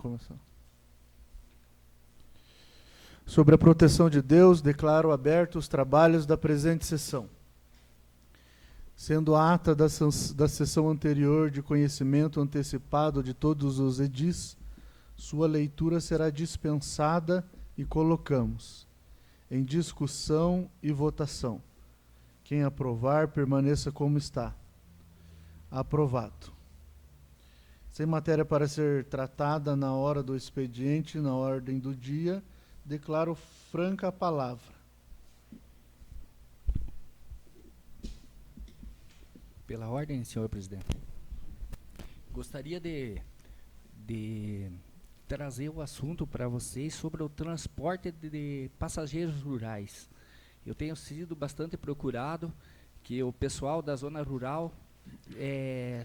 Começar. Sobre a proteção de Deus, declaro abertos os trabalhos da presente sessão. Sendo a ata da sessão anterior de conhecimento antecipado de todos os edis, sua leitura será dispensada e colocamos em discussão e votação. Quem aprovar, permaneça como está. Aprovado. Sem matéria para ser tratada na hora do expediente, na ordem do dia, declaro franca a palavra. Pela ordem, senhor presidente. Gostaria de trazer o assunto para vocês sobre o transporte de passageiros rurais. Eu tenho sido bastante procurado, que o pessoal da zona rural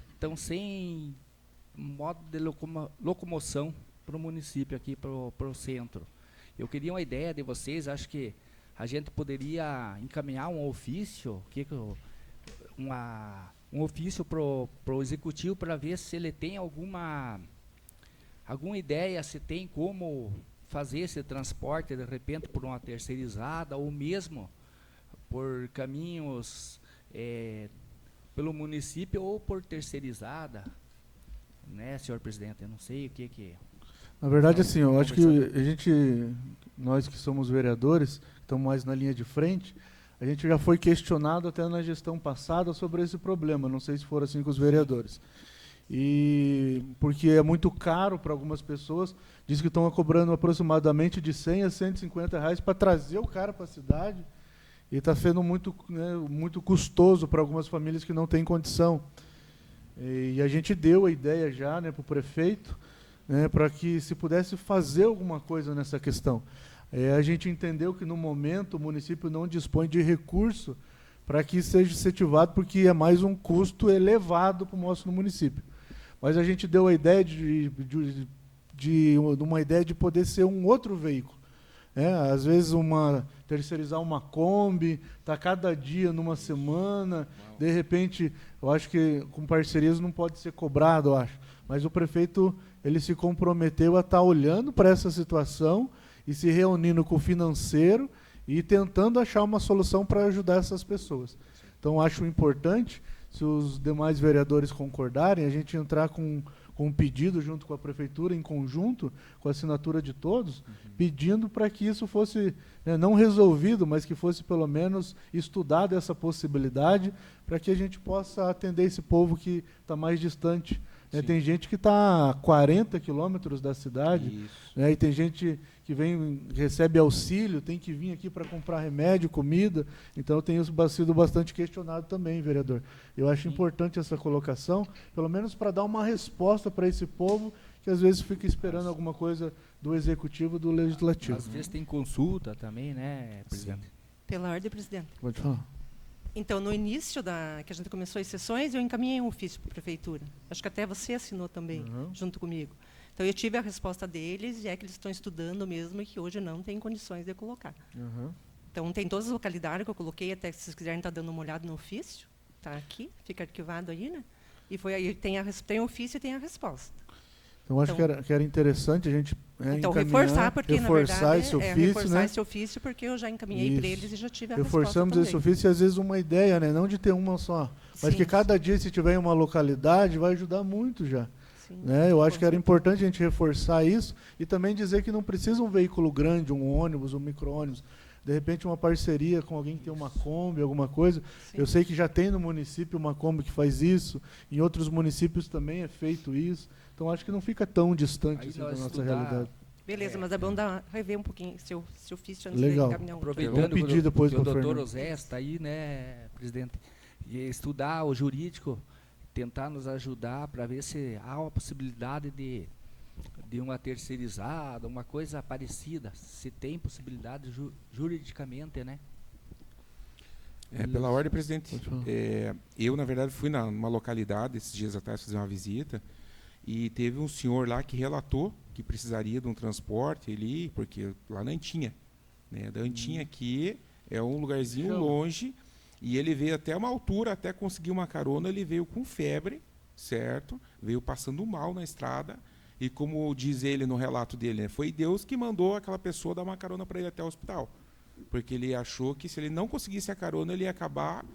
estão sem modo de locomoção para o município, aqui para o centro. Eu queria uma ideia de vocês, acho que a gente poderia encaminhar um ofício, um ofício para o executivo para ver se ele tem alguma ideia, se tem como fazer esse transporte, de repente, por uma terceirizada, ou mesmo por caminhos pelo município ou por terceirizada. Né, senhor presidente? Eu não sei o que... Na verdade, assim, eu acho que nós que somos vereadores, estamos mais na linha de frente, a gente já foi questionado até na gestão passada sobre esse problema, não sei se for assim com os vereadores. E porque é muito caro para algumas pessoas, diz que estão cobrando aproximadamente de 100 a 150 reais para trazer o cara para a cidade, e está sendo muito, né, muito custoso para algumas famílias que não têm condição. E a gente deu a ideia já, né, para o prefeito, né, para que se pudesse fazer alguma coisa nessa questão. A gente entendeu que, no momento, o município não dispõe de recurso para que seja incentivado, porque é mais um custo elevado para o nosso município. Mas a gente deu a ideia de uma ideia de poder ser um outro veículo. Às vezes terceirizar uma Kombi, está cada dia numa semana, de repente, eu acho que com parcerias não pode ser cobrado, eu acho. Mas o prefeito ele se comprometeu a estar olhando para essa situação e se reunindo com o financeiro e tentando achar uma solução para ajudar essas pessoas. Então, acho importante, se os demais vereadores concordarem, a gente entrar com um pedido junto com a prefeitura, em conjunto, com a assinatura de todos, pedindo para que isso fosse, né, não resolvido, mas que fosse pelo menos estudada essa possibilidade, para que a gente possa atender esse povo que está mais distante. Tem gente que está a 40 quilômetros da cidade, né, e tem gente que recebe auxílio, tem que vir aqui para comprar remédio, comida. Então, eu tenho sido bastante questionado também, vereador. Eu acho importante essa colocação, pelo menos para dar uma resposta para esse povo que às vezes fica esperando alguma coisa do executivo, do legislativo. Às vezes tem consulta também, né, presidente? Pela ordem, presidente. Pode falar. Então, no início que a gente começou as sessões, eu encaminhei um ofício para a prefeitura. Acho que até você assinou também, junto comigo. Então, eu tive a resposta deles, e é que eles estão estudando mesmo e que hoje não tem condições de colocar. Então, tem todas as localidades que eu coloquei, até se vocês quiserem estar dando uma olhada no ofício, está aqui, fica arquivado aí, né? E foi aí, tem o ofício e tem a resposta. Então, acho que era interessante a gente reforçar, porque, na verdade, esse ofício, reforçar, né? esse ofício, porque eu já encaminhei para eles e já tive a Reforçamos resposta esse ofício e, às vezes, uma ideia, né? Não de ter uma só, mas que cada dia, se tiver em uma localidade, vai ajudar muito já. Né? Eu acho que era importante a gente reforçar isso e também dizer que não precisa um veículo grande, um ônibus, um micro-ônibus. De repente, uma parceria com alguém que tem uma Kombi, alguma coisa. Eu sei que já tem no município uma Kombi que faz isso, em outros municípios também é feito isso. Então, acho que não fica tão distante assim, da nossa realidade. Beleza, mas é bom rever um pouquinho seu ofício antes de encaminhar aproveitando pedir depois que o doutor Osé está aí, né, presidente, e estudar o jurídico, tentar nos ajudar para ver se há uma possibilidade de uma terceirizada, uma coisa parecida, se tem possibilidade juridicamente, né? Pela ordem, presidente, eu, na verdade, fui numa localidade, esses dias atrás, fazer uma visita, e teve um senhor lá que relatou que precisaria de um transporte ali, porque lá na Antinha, né? Da Antinha aqui é um lugarzinho longe, e ele veio até uma altura, até conseguir uma carona, ele veio com febre, certo? Veio passando mal na estrada, E como diz ele no relato dele, né, foi Deus que mandou aquela pessoa dar uma carona para ele até o hospital. Porque ele achou que se ele não conseguisse a carona, ele ia acabar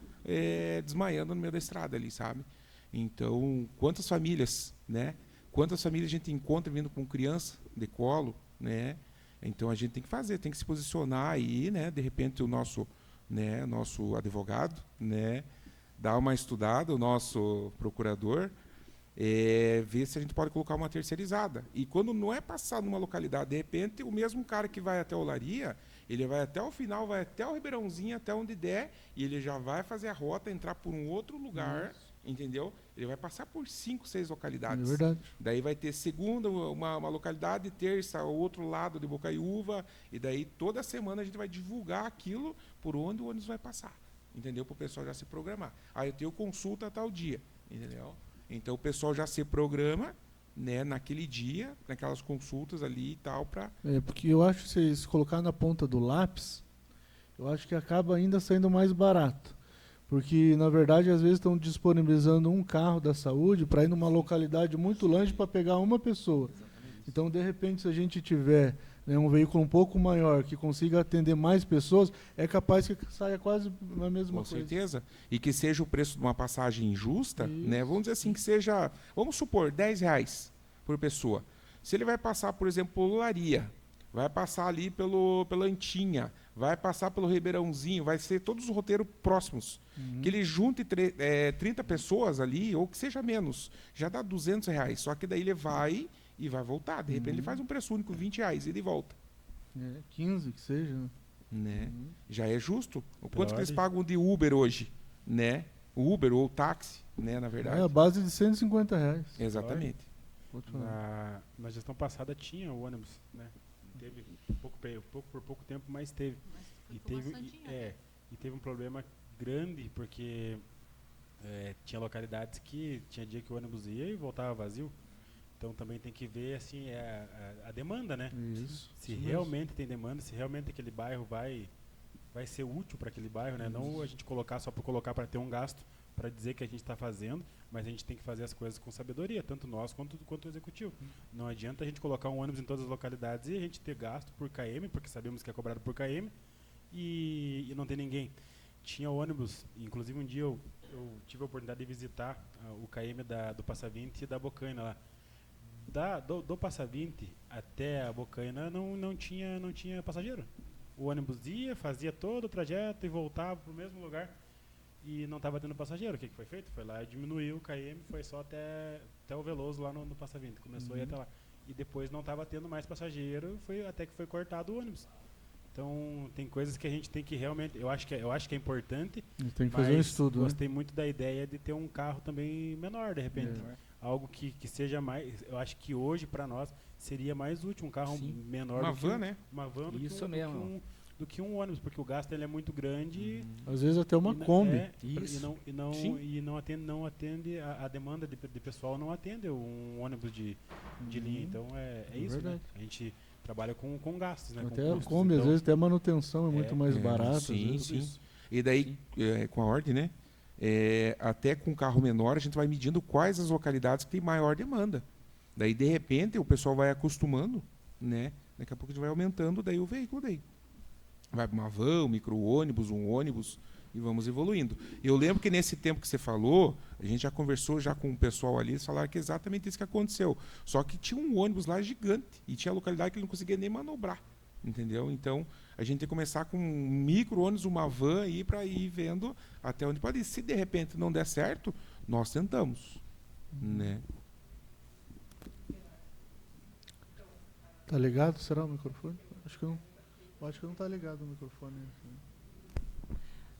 desmaiando no meio da estrada ali, sabe? Então, quantas famílias, né? Quantas famílias a gente encontra vindo com criança de colo, né? Então a gente tem que fazer, tem que se posicionar aí, né? De repente o nosso advogado, né? Dar uma estudada, o nosso procurador, ver se a gente pode colocar uma terceirizada. E quando não é passar numa localidade, de repente o mesmo cara que vai até a Olaria, ele vai até o final, vai até o Ribeirãozinho, até onde der, e ele já vai fazer a rota, entrar por um outro lugar, entendeu? Ele vai passar por 5, 6 localidades. É verdade. Daí vai ter segunda, uma localidade, terça, o outro lado de Bocaiúva, e daí toda semana a gente vai divulgar aquilo por onde o ônibus vai passar, entendeu? Para o pessoal já se programar. Aí eu tenho consulta a tal dia, entendeu? Então o pessoal já se programa, né, naquele dia, naquelas consultas ali e tal, para... Porque eu acho que se colocar na ponta do lápis, eu acho que acaba ainda saindo mais barato. Porque, na verdade, às vezes estão disponibilizando um carro da saúde para ir numa localidade muito longe para pegar uma pessoa. Então, de repente, se a gente tiver, né, um veículo um pouco maior que consiga atender mais pessoas, é capaz que saia quase a mesma coisa. Com certeza. E que seja o preço de uma passagem justa, né? Vamos dizer assim, que seja, vamos supor, R$10 por pessoa. Se ele vai passar, por exemplo, por Olaria, vai passar ali pela Antinha, vai passar pelo Ribeirãozinho, vai ser todos os roteiros próximos. Que ele junte 30 pessoas ali, ou que seja menos, já dá R$200. Só que daí ele vai e vai voltar. De repente ele faz um preço único, R$20, e ele volta. 15 que seja. Né? Já é justo. O quanto que eles pagam de Uber hoje? Né? O Uber ou táxi, né, na verdade. É a base de R$150. Exatamente. Na gestão passada tinha o ônibus, né? Teve por pouco tempo, mas teve. E teve um problema grande, porque tinha localidades que tinha dia que o ônibus ia e voltava vazio. Então também tem que ver assim, a demanda, né? Isso. Se realmente tem demanda, se realmente aquele bairro vai ser útil para aquele bairro, né? Não a gente colocar só por colocar para ter um gasto, para dizer que a gente está fazendo, mas a gente tem que fazer as coisas com sabedoria, tanto nós quanto o executivo. Não adianta a gente colocar um ônibus em todas as localidades e a gente ter gasto por KM, porque sabemos que é cobrado por KM, e não tem ninguém. Tinha ônibus, inclusive um dia eu tive a oportunidade de visitar o KM do Passa 20 e da Bocaina lá. Do Passa 20 até a Bocaina não tinha passageiro. O ônibus ia, fazia todo o trajeto e voltava para o mesmo lugar. E não estava tendo passageiro. O que foi feito? Foi lá e diminuiu o KM, foi só até o Veloso lá no Passa 20. Começou a ir até lá. E depois não estava tendo mais passageiro, até que foi cortado o ônibus. Então, tem coisas que a gente tem que realmente... Eu acho que é importante, tem que fazer um estudo. Gostei muito da ideia de ter um carro também menor, de repente. Algo que seja mais... Eu acho que hoje, para nós, seria mais útil um carro menor. Uma van, né? Uma van do que um ônibus, porque o gasto ele é muito grande. Às vezes até uma Kombi. E não atende a demanda de pessoal, não atende um ônibus de linha. Então é isso, né? A gente trabalha com gastos, né? Até com a Kombi, às vezes até a manutenção é muito mais barata. Sim. E daí, com a ordem, né? Até com carro menor, a gente vai medindo quais as localidades que tem maior demanda. Daí, de repente, o pessoal vai acostumando, né? Daqui a pouco a gente vai aumentando daí o veículo daí. Vai para uma van, um micro-ônibus, um ônibus, e vamos evoluindo. Eu lembro que nesse tempo que você falou, a gente já conversou já com o pessoal ali, eles falaram que é exatamente isso que aconteceu. Só que tinha um ônibus lá gigante, e tinha localidade que ele não conseguia nem manobrar, entendeu? Então, a gente tem que começar com um micro-ônibus, uma van, para ir vendo até onde pode ir. Se de repente não der certo, nós tentamos, né? Tá ligado? Será o microfone? Acho que não está ligado o microfone.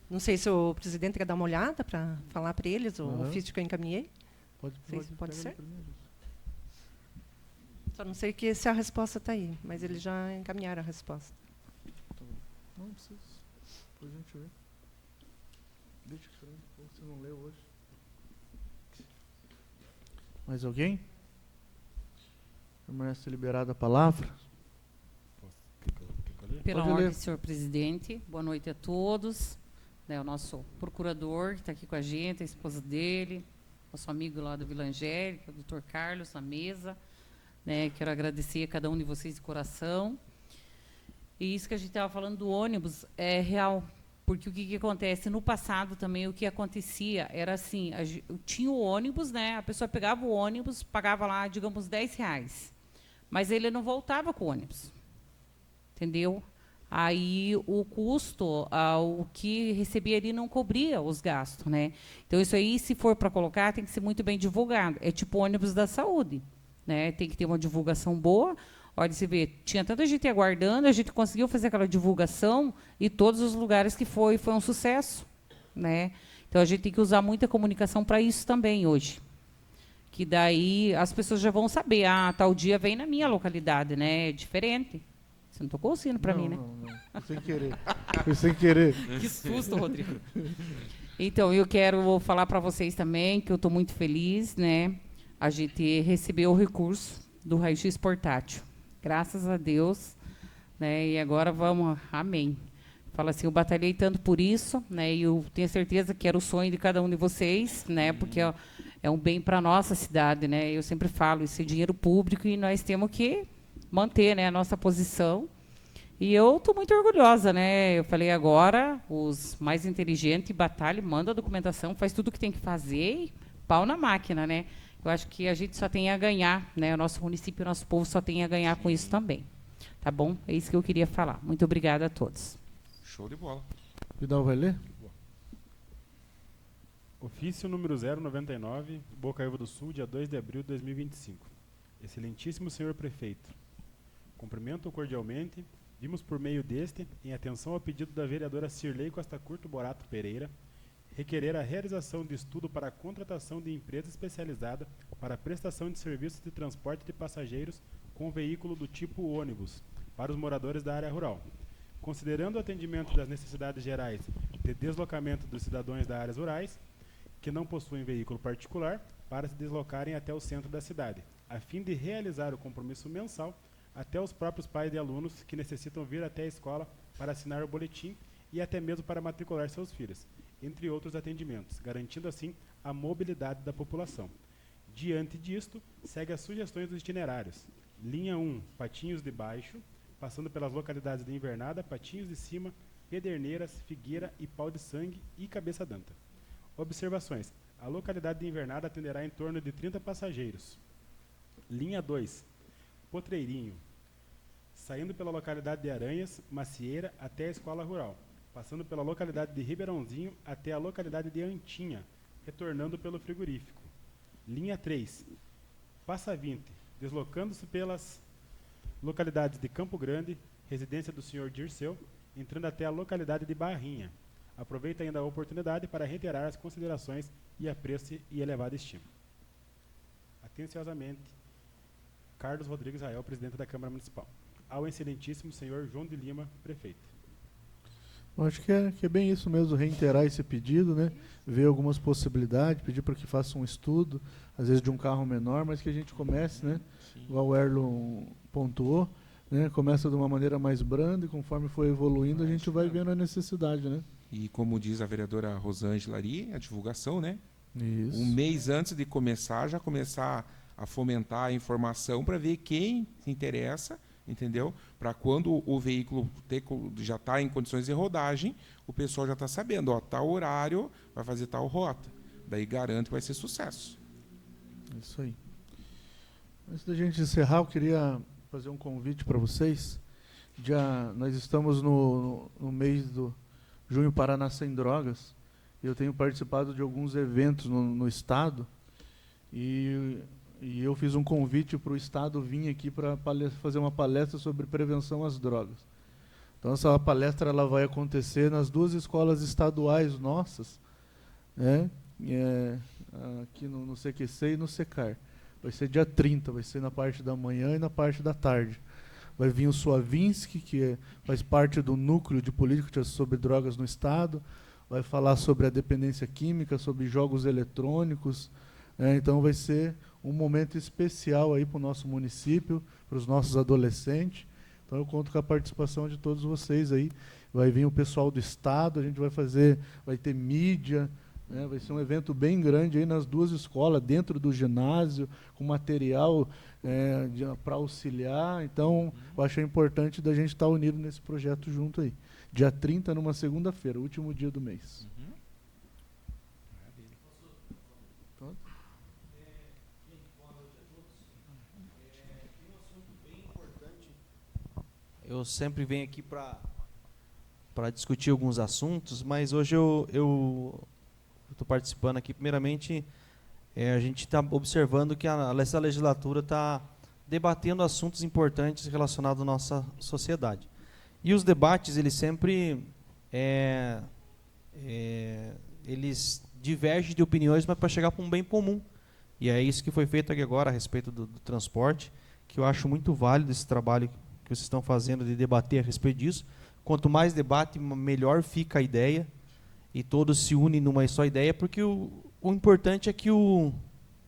Não sei se o presidente quer dar uma olhada para falar para eles o ofício que eu encaminhei. Pode ser? Só não sei se a resposta está aí, mas eles já encaminharam a resposta. Não precisa. Depois a gente vê. Deixa que você não leu hoje. Mais alguém? Permanece liberada a palavra. Pela ordem, senhor presidente, boa noite a todos. O nosso procurador que está aqui com a gente, a esposa dele, nosso amigo lá do Vila Angélica, o doutor Carlos, na mesa. né? Quero agradecer a cada um de vocês de coração. E isso que a gente estava falando do ônibus é real, porque o que acontece? No passado também o que acontecia era assim, tinha o ônibus, né? A pessoa pegava o ônibus, pagava lá, digamos, R$10, mas ele não voltava com o ônibus, entendeu? Aí o custo, o que recebia ali não cobria os gastos, né? Então isso aí, se for para colocar, tem que ser muito bem divulgado. É tipo ônibus da saúde, né? Tem que ter uma divulgação boa. Olha, você vê, tinha tanta gente aguardando, a gente conseguiu fazer aquela divulgação e todos os lugares que foi um sucesso, né? Então a gente tem que usar muita comunicação para isso também hoje. Que daí as pessoas já vão saber, tal dia vem na minha localidade, né? É diferente. Você não tocou o sino para mim, né? Não. Foi sem querer. Foi sem querer. Que susto, Rodrigo. Então, eu quero falar para vocês também que eu estou muito feliz, né? A gente recebeu o recurso do raio-x portátil. Graças a Deus, né? E agora vamos, amém. Fala assim, eu batalhei tanto por isso, né? E eu tenho certeza que era o sonho de cada um de vocês, né? Porque é um bem para a nossa cidade, né? Eu sempre falo, isso é dinheiro público e nós temos que manter, né, a nossa posição. E eu estou muito orgulhosa, né? Eu falei agora, os mais inteligentes batalham, manda a documentação, faz tudo o que tem que fazer e pau na máquina, né? Eu acho que a gente só tem a ganhar, né? O nosso município, o nosso povo só tem a ganhar com isso também. Tá bom? É isso que eu queria falar. Muito obrigada a todos. Show de bola. Vidal vai ler? Ofício número 099, Bocaiúva do Sul, dia 2 de abril de 2025. Excelentíssimo senhor prefeito, cumprimento cordialmente. Vimos por meio deste, em atenção ao pedido da vereadora Cirlei Costa Curto Borato Pereira, requerer a realização de estudo para a contratação de empresa especializada para a prestação de serviços de transporte de passageiros com veículo do tipo ônibus para os moradores da área rural. Considerando o atendimento das necessidades gerais de deslocamento dos cidadãos das áreas rurais, que não possuem veículo particular, para se deslocarem até o centro da cidade, a fim de realizar o compromisso mensal até os próprios pais de alunos que necessitam vir até a escola para assinar o boletim e até mesmo para matricular seus filhos, entre outros atendimentos, garantindo assim a mobilidade da população. Diante disto, segue as sugestões dos itinerários. Linha 1, Patinhos de Baixo, passando pelas localidades de Invernada, Patinhos de Cima, Pederneiras, Figueira e Pau de Sangue e Cabeça d'Anta. Observações. A localidade de Invernada atenderá em torno de 30 passageiros. Linha 2, Potreirinho, saindo pela localidade de Aranhas, Macieira, até a Escola Rural, passando pela localidade de Ribeirãozinho até a localidade de Antinha, retornando pelo frigorífico. Linha 3, Passa 20, deslocando-se pelas localidades de Campo Grande, residência do Sr. Dirceu, entrando até a localidade de Barrinha. Aproveita ainda a oportunidade para reiterar as considerações e apreço e elevada estima. Atenciosamente, Carlos Rodrigues Rael, presidente da Câmara Municipal. Ao excelentíssimo senhor João de Lima, prefeito. Eu acho que é bem isso mesmo, reiterar esse pedido, né? Ver algumas possibilidades, pedir para que faça um estudo, às vezes de um carro menor, mas que a gente comece, né? Igual o Erlon pontuou, né? Começa de uma maneira mais branda e conforme for evoluindo a gente vai vendo a necessidade, né? E como diz a vereadora Rosângela ali, a divulgação, né? Isso. Um mês antes de começar, já começar a fomentar a informação para ver quem se interessa, entendeu? Para quando o veículo já está em condições de rodagem, o pessoal já está sabendo, ó, tal horário vai fazer tal rota. Daí garante que vai ser sucesso. Isso aí. Antes da gente encerrar, eu queria fazer um convite para vocês. Nós estamos no mês do Junho Paraná Sem Drogas. Eu tenho participado de alguns eventos no estado e eu fiz um convite para o estado vir aqui para fazer uma palestra sobre prevenção às drogas. Então essa palestra ela vai acontecer nas 2 escolas estaduais nossas, né? Aqui no CQC e no SECAR. Vai ser dia 30, vai ser na parte da manhã e na parte da tarde. Vai vir o Suavinski, que faz parte do núcleo de políticas sobre drogas no estado, vai falar sobre a dependência química, sobre jogos eletrônicos. Então vai ser um momento especial aí para o nosso município, para os nossos adolescentes. Então eu conto com a participação de todos vocês aí. Vai vir o pessoal do estado, a gente vai ter mídia, né? Vai ser um evento bem grande aí nas 2 escolas, dentro do ginásio, com material para auxiliar. Então, eu achei importante da gente estar unido nesse projeto junto aí. Dia 30, numa segunda-feira, último dia do mês. Eu sempre venho aqui para discutir alguns assuntos, mas hoje eu estou participando aqui. Primeiramente, a gente está observando que essa legislatura está debatendo assuntos importantes relacionados à nossa sociedade. E os debates, eles sempre eles divergem de opiniões, mas para chegar para um bem comum. E é isso que foi feito aqui agora a respeito do transporte, que eu acho muito válido esse trabalho que vocês estão fazendo de debater a respeito disso. Quanto mais debate, melhor fica a ideia, e todos se unem numa só ideia, porque o importante é que o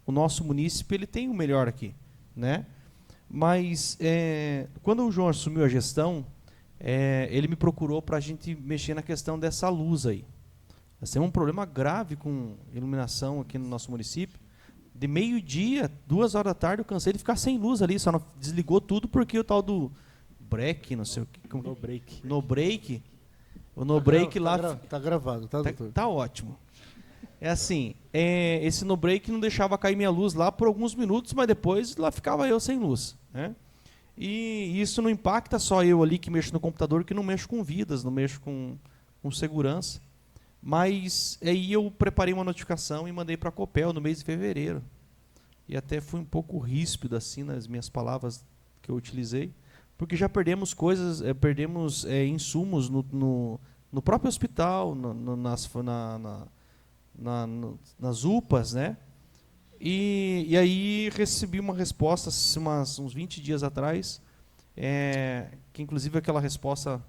nosso município ele tem o melhor aqui, né? Mas quando o João assumiu a gestão, ele me procurou para a gente mexer na questão dessa luz aí. Nós temos um problema grave com iluminação aqui no nosso município. De meio-dia, 2 horas da tarde, eu cansei de ficar sem luz ali, só não desligou tudo porque o tal do break, não sei o que. No break. No break. O no break lá. Tá gravado, tá, doutor? Tá ótimo. É assim, esse no break não deixava cair minha luz lá por alguns minutos, mas depois lá ficava eu sem luz, né? E isso não impacta só eu ali que mexo no computador, que não mexo com vidas, não mexo com segurança. Mas aí eu preparei uma notificação e mandei para a Copel no mês de fevereiro. E até fui um pouco ríspido assim nas minhas palavras que eu utilizei, porque já perdemos coisas, perdemos insumos no próprio hospital, nas UPAs, né? E aí recebi uma resposta uns 20 dias atrás, que inclusive aquela resposta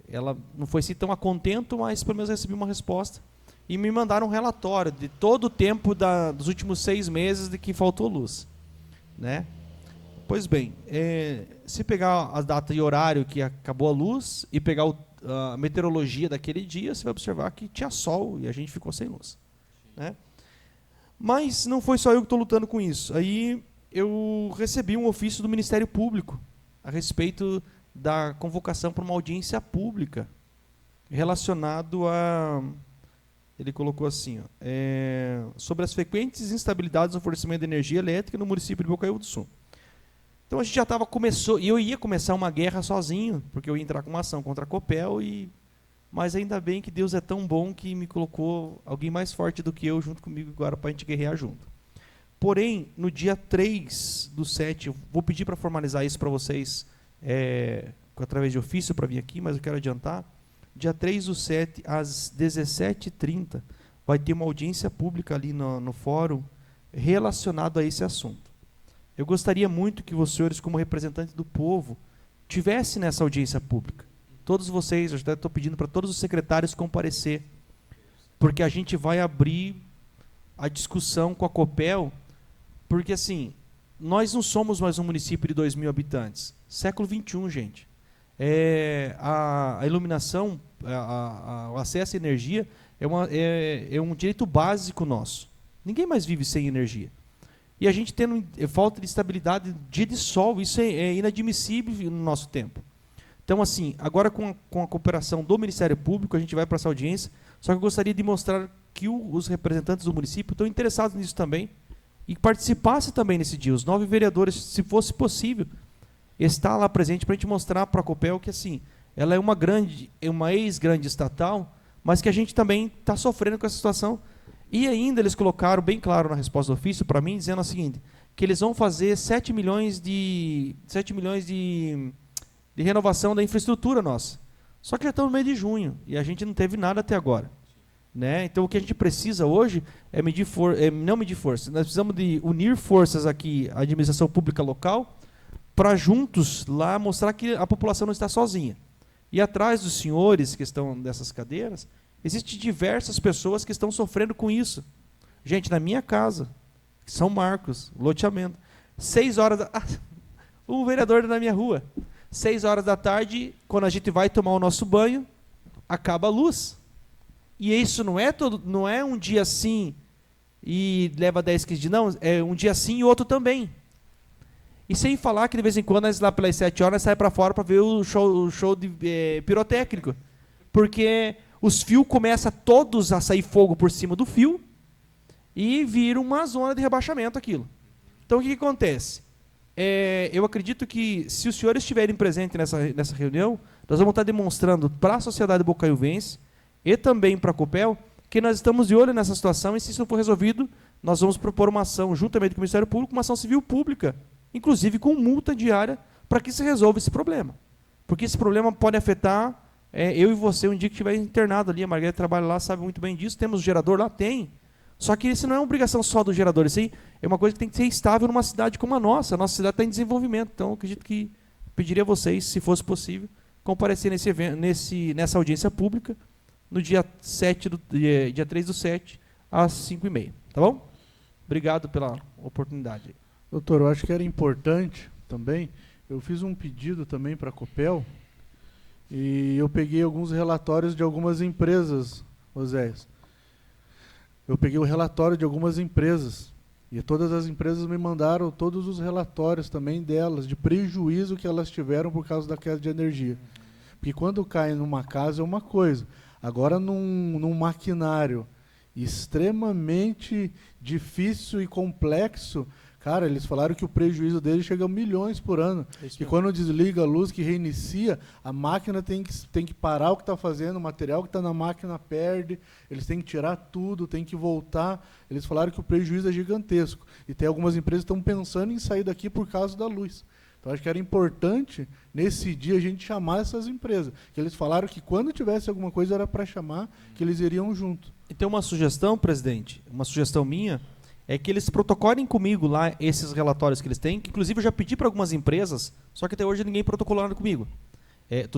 ela não foi assim tão a contento, mas pelo menos recebi uma resposta. E me mandaram um relatório de todo o tempo dos últimos 6 meses de que faltou luz, né? Pois bem, se pegar a data e horário que acabou a luz e pegar a meteorologia daquele dia, você vai observar que tinha sol e a gente ficou sem luz, né? Mas não foi só eu que estou lutando com isso. Aí eu recebi um ofício do Ministério Público a respeito da convocação para uma audiência pública relacionado a... Ele colocou assim, sobre as frequentes instabilidades no fornecimento de energia elétrica no município de Bocaiúva do Sul. Então a gente já começou, e eu ia começar uma guerra sozinho, porque eu ia entrar com uma ação contra a Copel, mas ainda bem que Deus é tão bom que me colocou alguém mais forte do que eu junto comigo agora para a gente guerrear junto. Porém, no dia 3/7, eu vou pedir para formalizar isso para vocês, através de ofício para vir aqui, mas eu quero adiantar. Dia 3/7, às 17h30, vai ter uma audiência pública ali no fórum relacionado a esse assunto. Eu gostaria muito que os senhores, como representantes do povo, tivessem nessa audiência pública. Todos vocês, eu já estou pedindo para todos os secretários comparecer, porque a gente vai abrir a discussão com a Copel, porque assim, nós não somos mais um município de 2.000 habitantes. Século XXI, gente. A iluminação, o acesso à energia é um direito básico nosso. Ninguém mais vive sem energia. E a gente tendo falta de estabilidade, dia de sol, isso é inadmissível no nosso tempo. Então, assim, agora com a cooperação do Ministério Público, a gente vai para essa audiência, só que eu gostaria de mostrar que os representantes do município estão interessados nisso também, e participassem também nesse dia, os 9 vereadores, se fosse possível, estar lá presente para a gente mostrar para a Copel que, assim, ela é uma ex-grande estatal, mas que a gente também está sofrendo com essa situação. E ainda eles colocaram bem claro na resposta do ofício para mim, dizendo o seguinte, que eles vão fazer 7 milhões de renovação da infraestrutura nossa. Só que já estamos no meio de junho e a gente não teve nada até agora, né? Então o que a gente precisa hoje é não medir forças. Nós precisamos de unir forças aqui, a administração pública local, para juntos lá mostrar que a população não está sozinha. E atrás dos senhores que estão nessas cadeiras, existem diversas pessoas que estão sofrendo com isso. Gente, na minha casa, São Marcos, loteamento, 6 horas um vereador na minha rua, 6 horas da tarde, quando a gente vai tomar o nosso banho, acaba a luz. E isso não é um dia sim e leva 10, 15 dias, não, é um dia sim e outro também. E sem falar que de vez em quando, nós lá pelas 7 horas, sai para fora para ver o show de pirotécnico. Porque os fios começam todos a sair fogo por cima do fio e vira uma zona de rebaixamento aquilo. Então, o que acontece? Eu acredito que, se os senhores estiverem presentes nessa reunião, nós vamos estar demonstrando para a sociedade bocaiuvense e também para a Copel que nós estamos de olho nessa situação e, se isso não for resolvido, nós vamos propor uma ação, juntamente com o Ministério Público, uma ação civil pública, inclusive com multa diária, para que se resolva esse problema. Porque esse problema pode afetar eu e você um dia que estiver internado ali. A Margarida trabalha lá, sabe muito bem disso. Temos gerador lá? Tem. Só que isso não é uma obrigação só do gerador. Isso aí é uma coisa que tem que ser estável numa cidade como a nossa. A nossa cidade está em desenvolvimento. Então, eu acredito que pediria a vocês, se fosse possível, comparecer nesse evento, nessa audiência pública, no dia 3/7, às 5h30. Tá bom? Obrigado pela oportunidade. Doutor, eu acho que era importante também, eu fiz um pedido também para a Copel, e eu peguei alguns relatórios de algumas empresas, Oséias. Eu peguei o relatório de algumas empresas, e todas as empresas me mandaram todos os relatórios também delas, de prejuízo que elas tiveram por causa da queda de energia. Porque quando cai numa casa é uma coisa, agora num maquinário extremamente difícil e complexo, cara, eles falaram que o prejuízo deles chega a milhões por ano. Que quando desliga a luz, que reinicia, a máquina tem que parar o que está fazendo, o material que está na máquina perde, eles têm que tirar tudo, tem que voltar. Eles falaram que o prejuízo é gigantesco. E tem algumas empresas que estão pensando em sair daqui por causa da luz. Então, acho que era importante, nesse dia, a gente chamar essas empresas. Que eles falaram que quando tivesse alguma coisa era para chamar, que eles iriam junto. Então, uma sugestão, presidente, uma sugestão minha, é que eles protocolem comigo lá esses relatórios que eles têm, que inclusive eu já pedi para algumas empresas, só que até hoje ninguém protocolou nada comigo.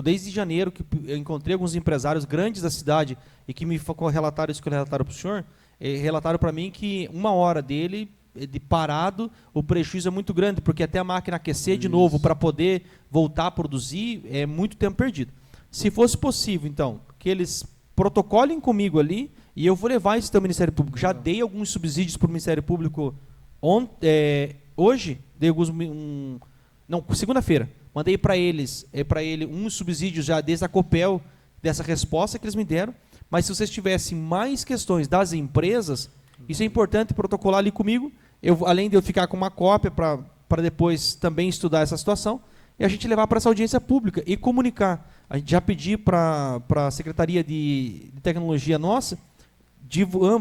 Desde janeiro que eu encontrei alguns empresários grandes da cidade e que me relataram isso que relataram para o senhor, relataram para mim que 1 hora dele de parado, o prejuízo é muito grande, porque até a máquina aquecer de novo para poder voltar a produzir é muito tempo perdido. Se fosse possível, então, que eles protocolem comigo ali, e eu vou levar isso ao Ministério Público. Já dei alguns subsídios para o Ministério Público hoje, dei alguns... segunda-feira. Mandei para ele uns subsídios já desde a Copel, dessa resposta que eles me deram. Mas se vocês tivessem mais questões das empresas, isso é importante protocolar ali comigo. Além de eu ficar com uma cópia para depois também estudar essa situação, e a gente levar para essa audiência pública e comunicar. A gente já pediu para a Secretaria de Tecnologia nossa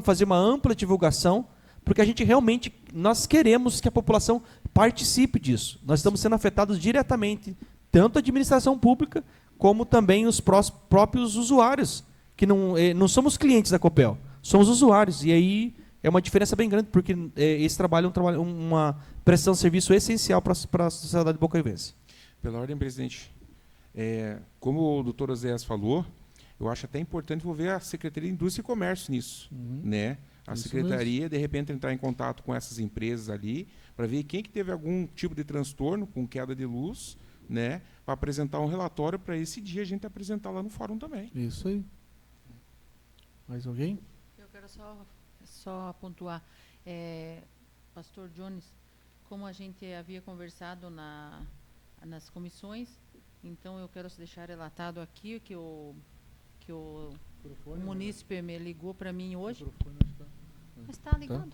fazer uma ampla divulgação, porque a gente realmente, nós queremos que a população participe disso. Nós estamos sendo afetados diretamente, tanto a administração pública, como também os próprios usuários, que não somos clientes da Copel, somos usuários. E aí é uma diferença bem grande, porque esse trabalho é uma prestação de serviço essencial para a sociedade bocaiuvense. Pela ordem, presidente, como o doutor Oséias falou, eu acho até importante envolver a Secretaria de Indústria e Comércio nisso. Né? A Secretaria, de repente, entrar em contato com essas empresas ali, para ver quem que teve algum tipo de transtorno com queda de luz, né? Para apresentar um relatório para esse dia a gente apresentar lá no fórum também. Isso aí. Mais alguém? Eu quero só pontuar. Pastor Jones, como a gente havia conversado nas comissões, então eu quero deixar relatado aqui que o munícipe me ligou para mim hoje. Está ligado?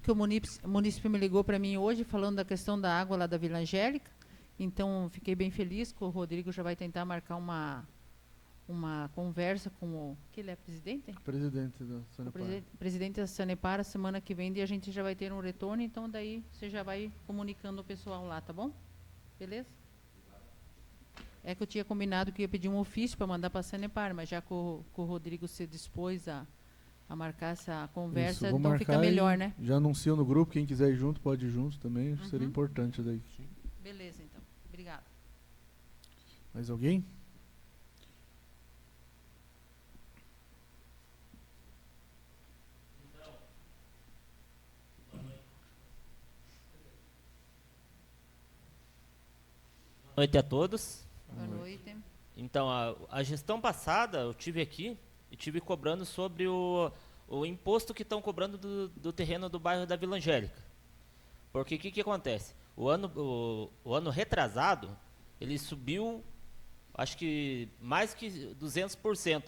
Que o munícipe me ligou para mim hoje falando da questão da água lá da Vila Angélica. Então, fiquei bem feliz que o Rodrigo já vai tentar marcar uma conversa com o... que ele é presidente? Presidente da Sanepar. Presidente da Sanepar, semana que vem, e a gente já vai ter um retorno, então daí você já vai comunicando o pessoal lá, tá bom? Beleza? É que eu tinha combinado que ia pedir um ofício para mandar para a Sanepar, mas já que o Rodrigo se dispôs a marcar essa conversa, então fica melhor, né? Já anuncia no grupo, quem quiser ir junto, pode ir junto também, seria importante daí. Beleza, então. Obrigada. Mais alguém? Boa noite a todos. Boa noite. Então, a gestão passada, eu tive aqui e tive cobrando sobre o imposto que estão cobrando do terreno do bairro da Vila Angélica. Porque o que acontece? o ano retrasado, ele subiu, acho que mais que 200%.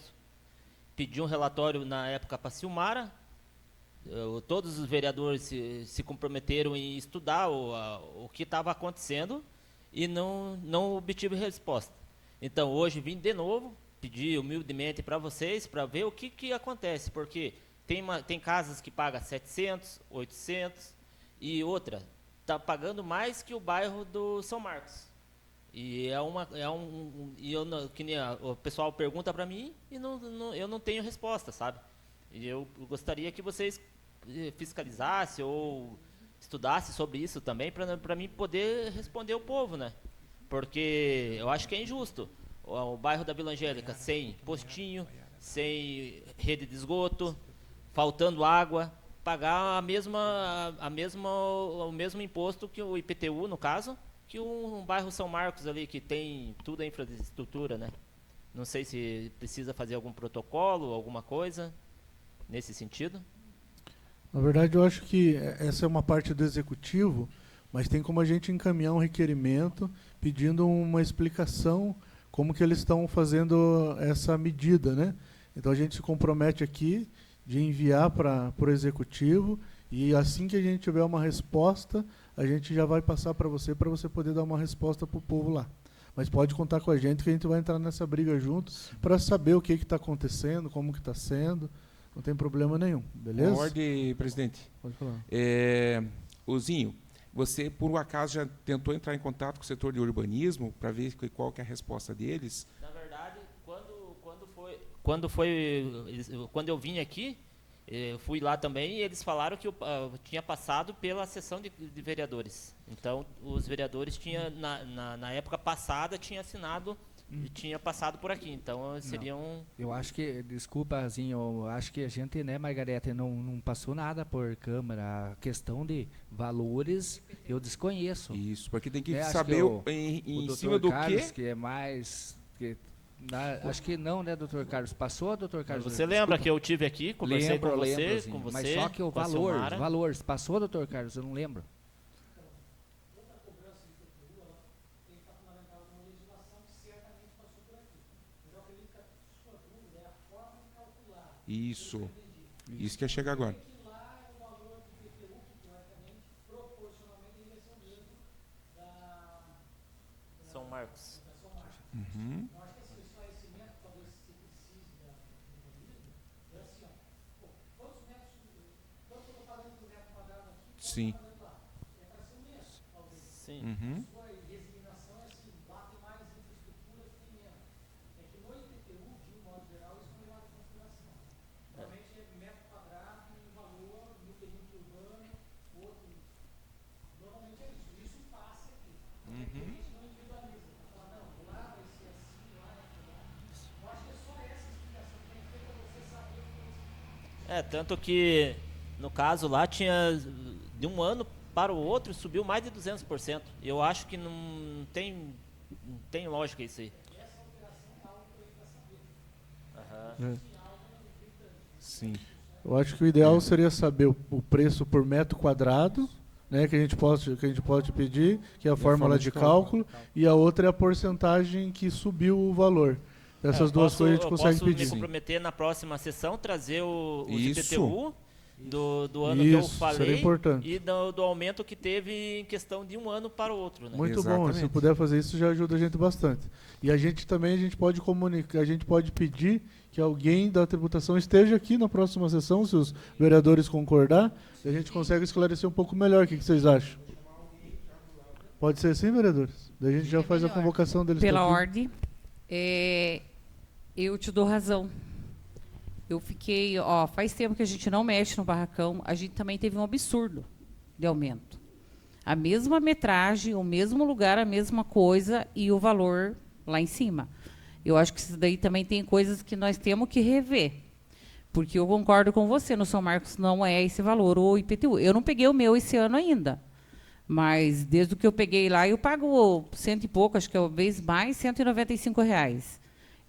Pedi um relatório na época para a Silmara, todos os vereadores se comprometeram em estudar o que estava acontecendo e não obtive resposta. Então, hoje vim de novo, pedi humildemente para vocês, para ver o que acontece, porque tem casas que pagam 700, 800 e outra está pagando mais que o bairro do São Marcos. E que nem o pessoal pergunta para mim e eu não tenho resposta, sabe? E eu gostaria que vocês fiscalizassem ou estudassem sobre isso também para mim poder responder o povo, né? Porque eu acho que é injusto. O bairro da Vila Angélica sem postinho, sem rede de esgoto, faltando água, pagar o mesmo imposto que o IPTU, no caso, que um bairro São Marcos ali, que tem toda a infraestrutura, né? Não sei se precisa fazer algum protocolo, alguma coisa nesse sentido. Na verdade, eu acho que essa é uma parte do executivo, mas tem como a gente encaminhar um requerimento pedindo uma explicação como que eles estão fazendo essa medida, né? Então a gente se compromete aqui de enviar para o executivo e assim que a gente tiver uma resposta, a gente já vai passar para você poder dar uma resposta para o povo lá. Mas pode contar com a gente que a gente vai entrar nessa briga junto para saber o que está acontecendo, como que está sendo. Não tem problema nenhum, beleza? Ordem, presidente. Pode falar. Ozinho, você por um acaso já tentou entrar em contato com o setor de urbanismo para ver qual que é a resposta deles? Na verdade, quando eu vim aqui, fui lá também e eles falaram que eu tinha passado pela sessão de vereadores. Então, os vereadores tinham, na época passada, tinha assinado e tinha passado por aqui. Então, seriam... Eu acho que, desculpa, Zinho, eu acho que a gente, né, Margareta, não passou nada por Câmara. A questão de valores, eu desconheço. Isso, porque tem que Acho saber que em o cima Dr. do Carlos, quê? que é mais... acho que não, né, doutor Carlos? Passou, doutor Carlos? Você lembra que eu tive aqui, conversei com você, Zinho, com você, mas só que o com a valor, Silmara. os valores, passou, doutor Carlos? Eu não lembro. Isso que ia chegar agora. São Marcos. Uhum. Sim. Sim. Uhum. Tanto que no caso lá tinha de um ano para o outro subiu mais de 200%. Eu acho que não tem lógica isso aí. Sim. Eu acho que o ideal seria saber o preço por metro quadrado, né, que a gente pode pedir, que é a fórmula de cálculo, e a outra é a porcentagem que subiu o valor. Essas duas coisas a gente consegue pedir. Eu posso me comprometer na próxima sessão, trazer os Isso. IPTU do ano que eu Isso, falei seria importante. e do aumento que teve em questão de um ano para o outro. Né? Muito bom, Exatamente. se puder fazer isso já ajuda a gente bastante. E a gente pode comunicar, a gente pode pedir que alguém da tributação esteja aqui na próxima sessão, se os vereadores concordar, e a gente consegue esclarecer um pouco melhor. O que vocês acham? Pode ser assim, vereadores? Daí a gente já faz a convocação deles. Pela pra aqui. ordem, eu te dou razão. Eu fiquei, faz tempo que a gente não mexe no barracão, a gente também teve um absurdo de aumento. A mesma metragem, o mesmo lugar, a mesma coisa e o valor lá em cima. Eu acho que isso daí também tem coisas que nós temos que rever. Porque eu concordo com você, no São Marcos não é esse valor, o IPTU. Eu não peguei o meu esse ano ainda. Mas desde que eu peguei lá, eu pago cento e pouco, acho que é uma vez mais, R$195.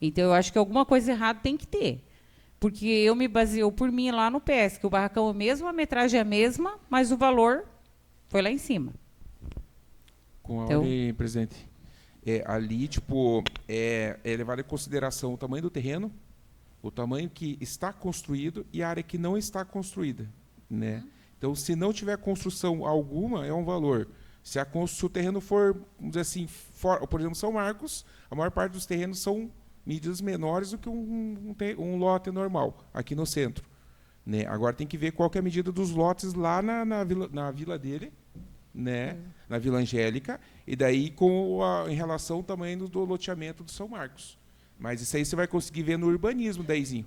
Então, eu acho que alguma coisa errada tem que ter. Porque eu me baseio por mim lá no PS, que o barracão é o mesmo, a metragem é a mesma, mas o valor foi lá em cima. Com a Então- ordem, presidente. Ali, é levado em consideração o tamanho do terreno, o tamanho que está construído e a área que não está construída, né? Então, se não tiver construção alguma, é um valor. Se o terreno for, vamos dizer assim, por exemplo, São Marcos, a maior parte dos terrenos são medidas menores do que um lote normal, aqui no centro, né? Agora tem que ver qual que é a medida dos lotes lá na vila dele, né? Na Vila Angélica, e daí em relação ao tamanho do loteamento do São Marcos. Mas isso aí você vai conseguir ver no urbanismo, Deizinho.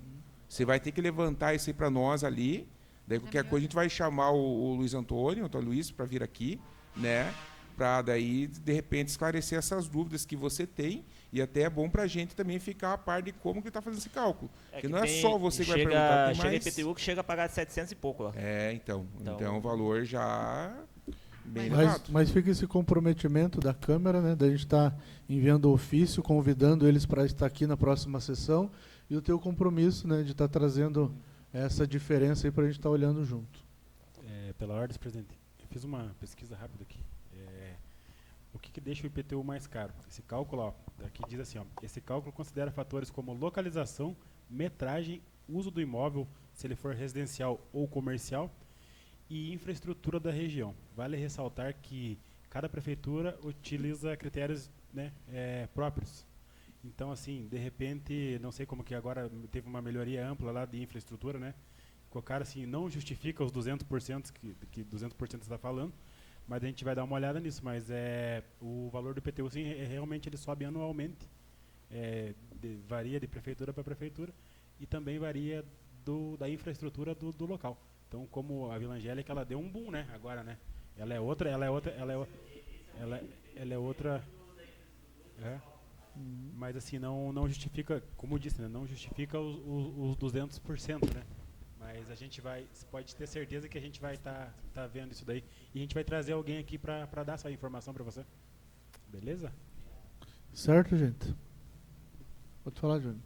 Você vai ter que levantar isso aí para nós ali. Daí qualquer coisa a gente vai chamar o Luiz Antônio, o Antônio Luiz, para vir aqui, né? Para daí, de repente, esclarecer essas dúvidas que você tem. E até é bom para a gente também ficar a par de como que está fazendo esse cálculo. Porque não é só você que vai perguntar, tem mais... Chega IPTU que chega a pagar 700 e pouco lá. Então é um valor já bem Mas, elevado. mas fica esse comprometimento da Câmara, né, da gente estar enviando ofício, convidando eles para estar aqui na próxima sessão, e o teu compromisso, né, de estar trazendo essa diferença aí para a gente estar olhando junto. Pela ordem, presidente, eu fiz uma pesquisa rápida aqui. O que deixa o IPTU mais caro? Esse cálculo, ó, aqui diz assim, ó, esse cálculo considera fatores como localização, metragem, uso do imóvel, se ele for residencial ou comercial, e infraestrutura da região. Vale ressaltar que cada prefeitura utiliza critérios, né, próprios. Então, assim, de repente, não sei como que agora teve uma melhoria ampla lá de infraestrutura, né? Colocaram assim, não justifica os 200% que 200% você está falando, mas a gente vai dar uma olhada nisso. Mas o valor do IPTU, assim, realmente ele sobe anualmente, varia de prefeitura para prefeitura e também varia da infraestrutura do local. Então, como a Vila Angélica, ela deu um boom, né? Agora, né? Ela é outra. Mas assim, não justifica, como eu disse, né? Não justifica os 200%, né? Mas a gente pode ter certeza que a gente vai estar vendo isso daí. E a gente vai trazer alguém aqui para dar essa informação para você. Beleza? Certo, gente? Pode falar, Júnior.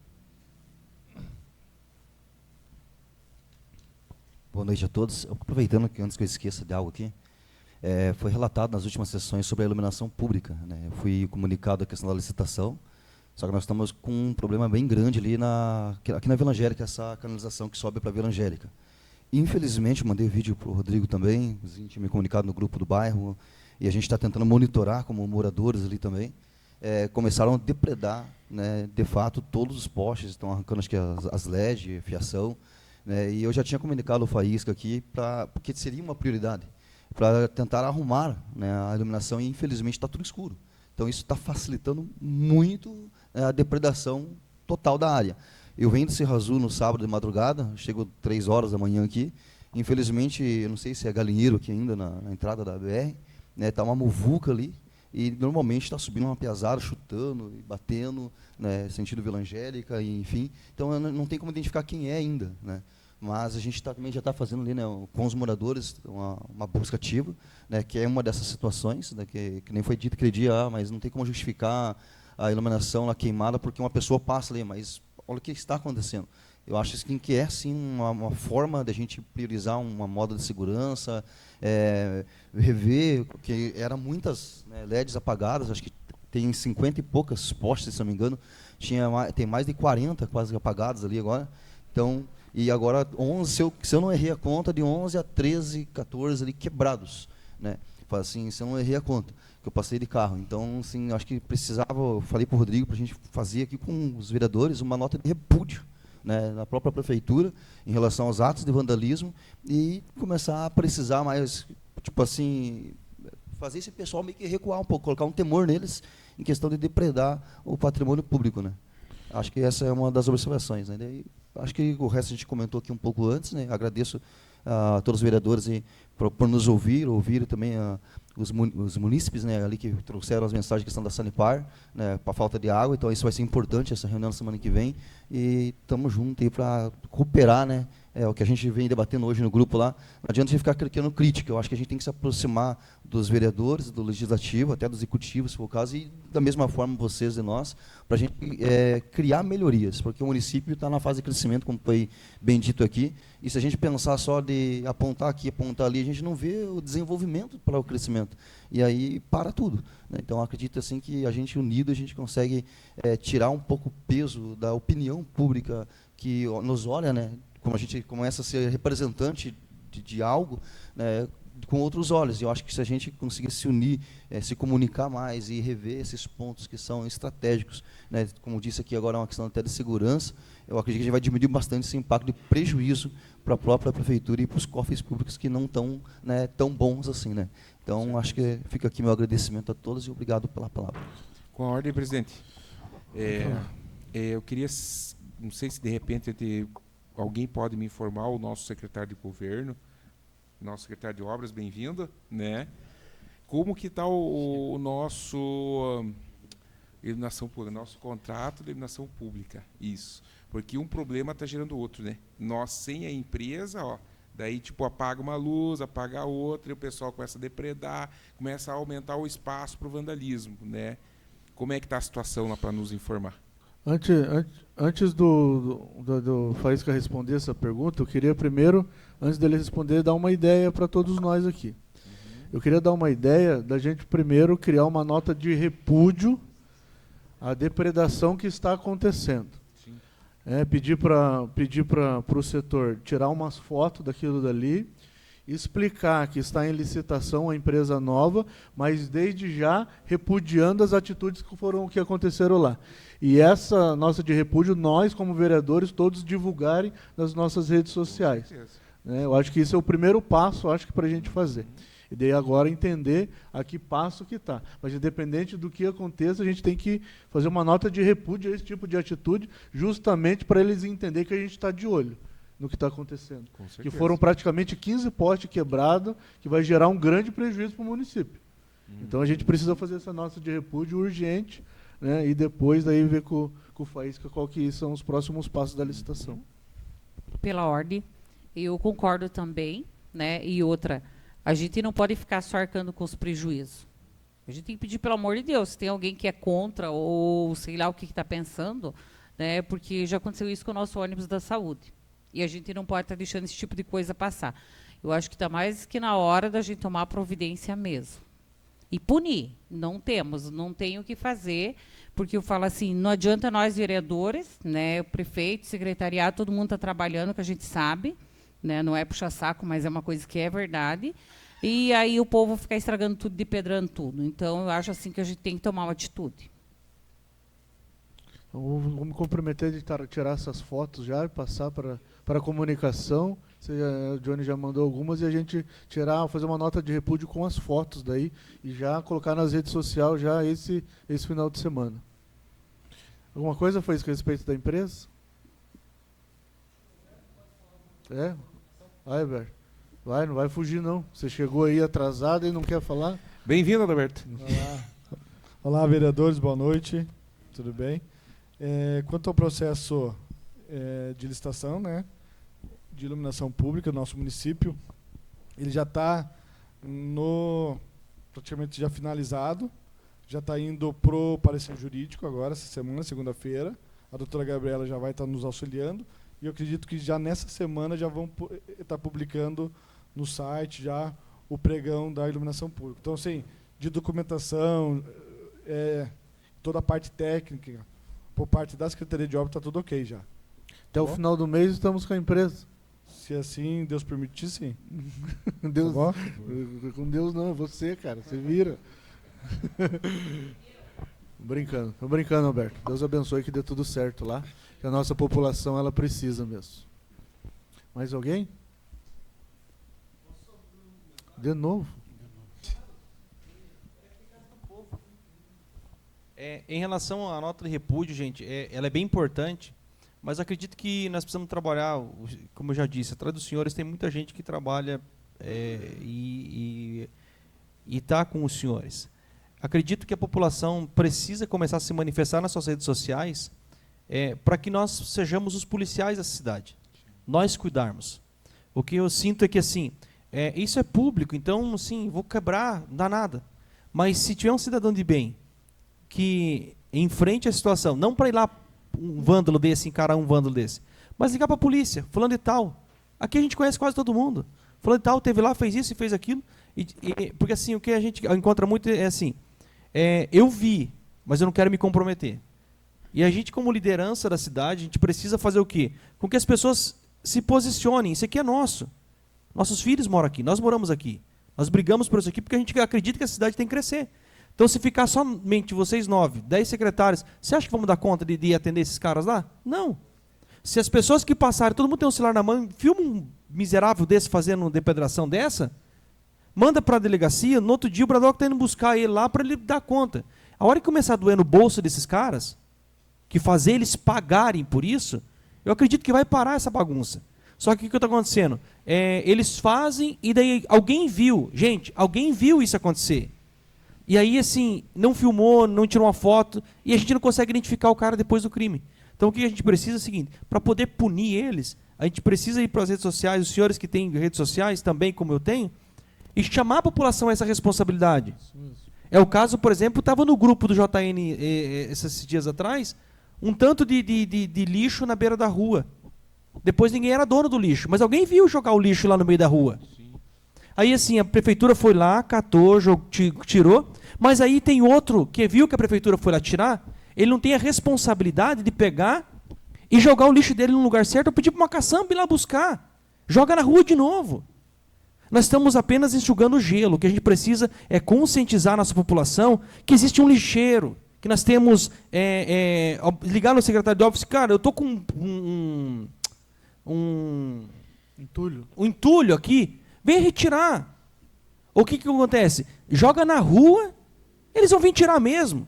Boa noite a todos. Aproveitando que antes que eu esqueça de algo aqui, foi relatado nas últimas sessões sobre a iluminação pública, né? Eu fui comunicado a questão da licitação, só que nós estamos com um problema bem grande ali aqui na Vila Angélica, essa canalização que sobe para a Vila Angélica. Infelizmente, eu mandei vídeo para o Rodrigo também, a gente tinha me comunicado no grupo do bairro, e a gente está tentando monitorar como moradores ali também. Começaram a depredar, né, de fato, todos os postes, estão arrancando acho que as LED, fiação, né, e eu já tinha comunicado ao Faísca aqui, porque seria uma prioridade, para tentar arrumar, né, a iluminação, e infelizmente está tudo escuro. Então isso está facilitando muito a depredação total da área. Eu venho de Serra Azul no sábado de madrugada, chego 3 horas da manhã aqui, infelizmente, eu não sei se é galinheiro aqui ainda na entrada da BR, né, está uma muvuca ali, e normalmente está subindo uma piazada, chutando e batendo, né, sentido Vila Angélica, e, enfim. Então não tem como identificar quem é ainda, né. Mas a gente também já está fazendo ali, né, com os moradores uma busca ativa, né, que é uma dessas situações, né, que nem foi dito aquele dia, mas não tem como justificar a iluminação lá queimada porque uma pessoa passa ali, mas olha o que está acontecendo. Eu acho que é sim uma forma de a gente priorizar uma moda de segurança, rever, que eram muitas, né, LEDs apagadas, acho que tem 50 e poucas postes, se não me engano, tem mais de 40 quase apagadas ali agora. Então, e agora 11, se eu não errei a conta, de 11 a 13, 14 ali quebrados, né? Assim, se eu não errei a conta, que eu passei de carro. Então, assim, acho que precisava, eu falei para o Rodrigo, para a gente fazer aqui com os vereadores uma nota de repúdio, né, na própria prefeitura, em relação aos atos de vandalismo, e começar a precisar mais, tipo assim, fazer esse pessoal meio que recuar um pouco, colocar um temor neles em questão de depredar o patrimônio público, né? Acho que essa é uma das observações, né? Daí, acho que o resto a gente comentou aqui um pouco antes, né? Agradeço a todos os vereadores por nos ouvir também os munícipes, né, ali que trouxeram as mensagens da questão da Sanepar, né, para a falta de água. Então isso vai ser importante, essa reunião na semana que vem, e estamos juntos aí para cooperar, né, o que a gente vem debatendo hoje no grupo lá, não adianta a gente ficar criando crítica. Eu acho que a gente tem que se aproximar dos vereadores, do legislativo, até do executivo, se for o caso, e da mesma forma vocês e nós, para a gente criar melhorias, porque o município está na fase de crescimento, como foi bem dito aqui, e se a gente pensar só de apontar aqui, apontar ali, a gente não vê o desenvolvimento para o crescimento, e aí para tudo, né? Então, acredito assim que a gente unido, a gente consegue tirar um pouco o peso da opinião pública que nos olha, né, como a gente começa a ser representante de algo, né, com outros olhos. E eu acho que se a gente conseguir se unir, se comunicar mais e rever esses pontos que são estratégicos, né, como disse aqui agora, é uma questão até de segurança, eu acredito que a gente vai diminuir bastante esse impacto de prejuízo para a própria prefeitura e para os cofres públicos que não estão, né, tão bons assim, né. Então, acho que fica aqui meu agradecimento a todos e obrigado pela palavra. Com a ordem, presidente. Eu queria, não sei se de repente alguém pode me informar, o nosso secretário de governo, nosso secretário de obras, bem-vindo, né? Como que está o nosso iluminação pública, nosso contrato de iluminação pública, isso. Porque um problema está gerando outro, né? Nós sem a empresa, ó, daí tipo apaga uma luz, apaga outra, e o pessoal começa a depredar, começa a aumentar o espaço para o vandalismo, né? Como é que está a situação lá para nos informar? Antes do Faísca responder essa pergunta, eu queria primeiro, antes dele responder, dar uma ideia para todos nós aqui. Eu queria dar uma ideia da gente primeiro criar uma nota de repúdio à depredação que está acontecendo. Pedir para o setor tirar umas fotos daquilo dali, explicar que está em licitação a empresa nova, mas desde já repudiando as atitudes que aconteceram lá. E essa nossa de repúdio, nós, como vereadores, todos divulgarem nas nossas redes sociais. Eu acho que isso é o primeiro passo, acho que para a gente fazer. E daí agora entender a que passo que está. Mas independente do que aconteça, a gente tem que fazer uma nota de repúdio a esse tipo de atitude, justamente para eles entenderem que a gente está de olho no que está acontecendo. Que foram praticamente 15 postes quebrados, que vai gerar um grande prejuízo para o município. Então a gente precisa fazer essa nota de repúdio urgente, né, e depois daí ver com o Faísca qual que são os próximos passos da licitação. Pela ordem, eu concordo também, né, e outra, a gente não pode ficar só arcando com os prejuízos. A gente tem que pedir, pelo amor de Deus, se tem alguém que é contra ou sei lá o que está pensando, né, porque já aconteceu isso com o nosso ônibus da saúde. E a gente não pode estar deixando esse tipo de coisa passar. Eu acho que está mais que na hora da gente tomar providência mesmo. E punir. Não tem o que fazer, porque eu falo assim, não adianta nós vereadores, né, o prefeito, o secretariado, todo mundo está trabalhando, que a gente sabe, né, não é puxar saco, mas é uma coisa que é verdade. E aí o povo ficar estragando tudo, depedrando tudo. Então, eu acho assim que a gente tem que tomar uma atitude. Então, vou me comprometer de tirar essas fotos já e passar para a comunicação. O Johnny já mandou algumas e a gente fazer uma nota de repúdio com as fotos daí e já colocar nas redes sociais já esse final de semana. Alguma coisa foi isso a respeito da empresa? Vai, Alberto. Não vai fugir não. Você chegou aí atrasado e não quer falar? Bem-vindo, Alberto. Olá, vereadores, boa noite. Tudo bem? Quanto ao processo de licitação, né, de iluminação pública do nosso município, ele já está praticamente já finalizado, já está indo para o parecer jurídico agora, essa semana, segunda-feira. A doutora Gabriela já vai estar nos auxiliando e eu acredito que já nessa semana já vão estar publicando no site já o pregão da iluminação pública. Então, assim, de documentação, toda a parte técnica, por parte da Secretaria de Obras, está tudo ok já. Até o final do mês estamos com a empresa. Se assim Deus permitir, sim. Deus, tá com Deus não, é você, cara, você vira. Tô brincando, Alberto. Deus abençoe que dê tudo certo lá, que a nossa população ela precisa mesmo. Mais alguém? De novo? Em relação à nota de repúdio, gente, ela é bem importante, mas acredito que nós precisamos trabalhar, como eu já disse, atrás dos senhores tem muita gente que trabalha e está com os senhores. Acredito que a população precisa começar a se manifestar nas suas redes sociais para que nós sejamos os policiais dessa cidade. nós cuidarmos. O que eu sinto é que, assim, isso é público, então, assim, vou quebrar, não dá nada. Mas se tiver um cidadão de bem que enfrente a situação, não para ir lá um vândalo desse, encarar um vândalo desse, mas ligar para a polícia, falando de tal. Aqui a gente conhece quase todo mundo. Falando de tal, teve lá, fez isso e fez aquilo. Porque, assim, o que a gente encontra muito é assim, eu vi, mas eu não quero me comprometer. E a gente, como liderança da cidade, a gente precisa fazer o quê? Com que as pessoas se posicionem. Isso aqui é nosso. Nossos filhos moram aqui, nós moramos aqui. Nós brigamos por isso aqui porque a gente acredita que a cidade tem que crescer. Então, se ficar somente vocês 9, 10 secretários, você acha que vamos dar conta de atender esses caras lá? Não. Se as pessoas que passarem, todo mundo tem um celular na mão, filma um miserável desse fazendo uma depedração dessa, manda para a delegacia, no outro dia o Bradock está indo buscar ele lá para ele dar conta. A hora que começar a doer no bolso desses caras, que fazer eles pagarem por isso, eu acredito que vai parar essa bagunça. Só que o que está acontecendo? Eles fazem e daí alguém viu. Gente, alguém viu isso acontecer. E aí, assim, não filmou, não tirou uma foto, e a gente não consegue identificar o cara depois do crime. Então, o que a gente precisa é o seguinte, para poder punir eles, a gente precisa ir para as redes sociais, os senhores que têm redes sociais também, como eu tenho, e chamar a população a essa responsabilidade. É o caso, por exemplo, estava no grupo do JN esses dias atrás, um tanto de lixo na beira da rua. Depois ninguém era dono do lixo, mas alguém viu jogar o lixo lá no meio da rua. Sim. Aí, assim, a prefeitura foi lá, catou, tirou, mas aí tem outro que viu que a prefeitura foi lá tirar, ele não tem a responsabilidade de pegar e jogar o lixo dele no lugar certo ou pedir para uma caçamba ir lá buscar. Joga na rua de novo. Nós estamos apenas enxugando o gelo. O que a gente precisa é conscientizar a nossa população que existe um lixeiro, que nós temos... ligar no secretário de office, cara, eu estou com um entulho aqui, vem retirar. O que acontece? Joga na rua, eles vão vir tirar mesmo.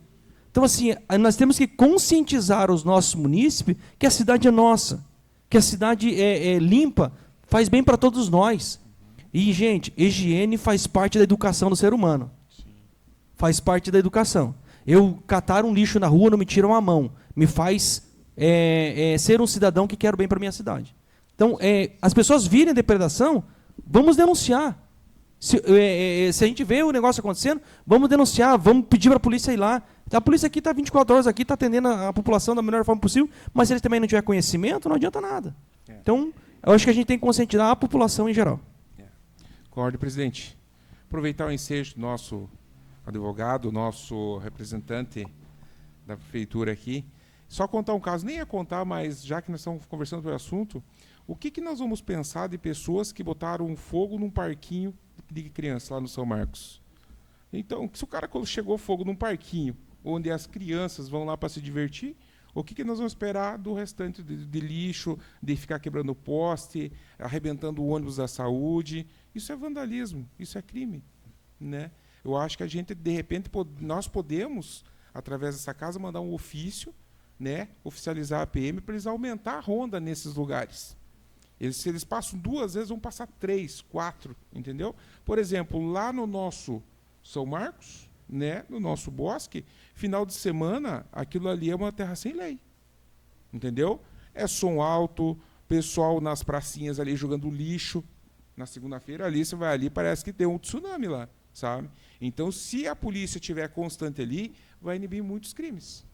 Então, assim, nós temos que conscientizar os nossos munícipes que a cidade é nossa, que a cidade é limpa, faz bem para todos nós. E, gente, higiene faz parte da educação do ser humano. Faz parte da educação. Eu catar um lixo na rua não me tira uma mão, me faz ser um cidadão que quer o bem para a minha cidade. Então, as pessoas virem depredação, vamos denunciar. Se a gente vê o negócio acontecendo, vamos denunciar, vamos pedir para a polícia ir lá. A polícia aqui está 24 horas aqui, está atendendo a população da melhor forma possível, mas se eles também não tiverem conhecimento, não adianta nada. Então, eu acho que a gente tem que conscientizar a população em geral. Concordo, presidente. Aproveitar o ensejo do nosso advogado, nosso representante da prefeitura aqui, só contar um caso, nem ia contar, mas já que nós estamos conversando sobre o assunto, o que nós vamos pensar de pessoas que botaram fogo num parquinho de criança lá no São Marcos? Então, se o cara chegou fogo num parquinho, onde as crianças vão lá para se divertir, o que nós vamos esperar do restante de lixo, de ficar quebrando poste, arrebentando o ônibus da saúde? Isso é vandalismo, isso é crime, né? Eu acho que a gente, de repente, nós podemos, através dessa casa, mandar um ofício, né, oficializar a PM para eles aumentar a ronda nesses lugares. Se eles passam 2 vezes, vão passar 3, 4, entendeu? Por exemplo, lá no nosso São Marcos, né, no nosso bosque, final de semana, aquilo ali é uma terra sem lei, entendeu? É som alto, pessoal nas pracinhas ali jogando lixo. Na segunda-feira ali, você vai ali, parece que tem um tsunami lá, sabe? Então, se a polícia estiver constante ali, vai inibir muitos crimes,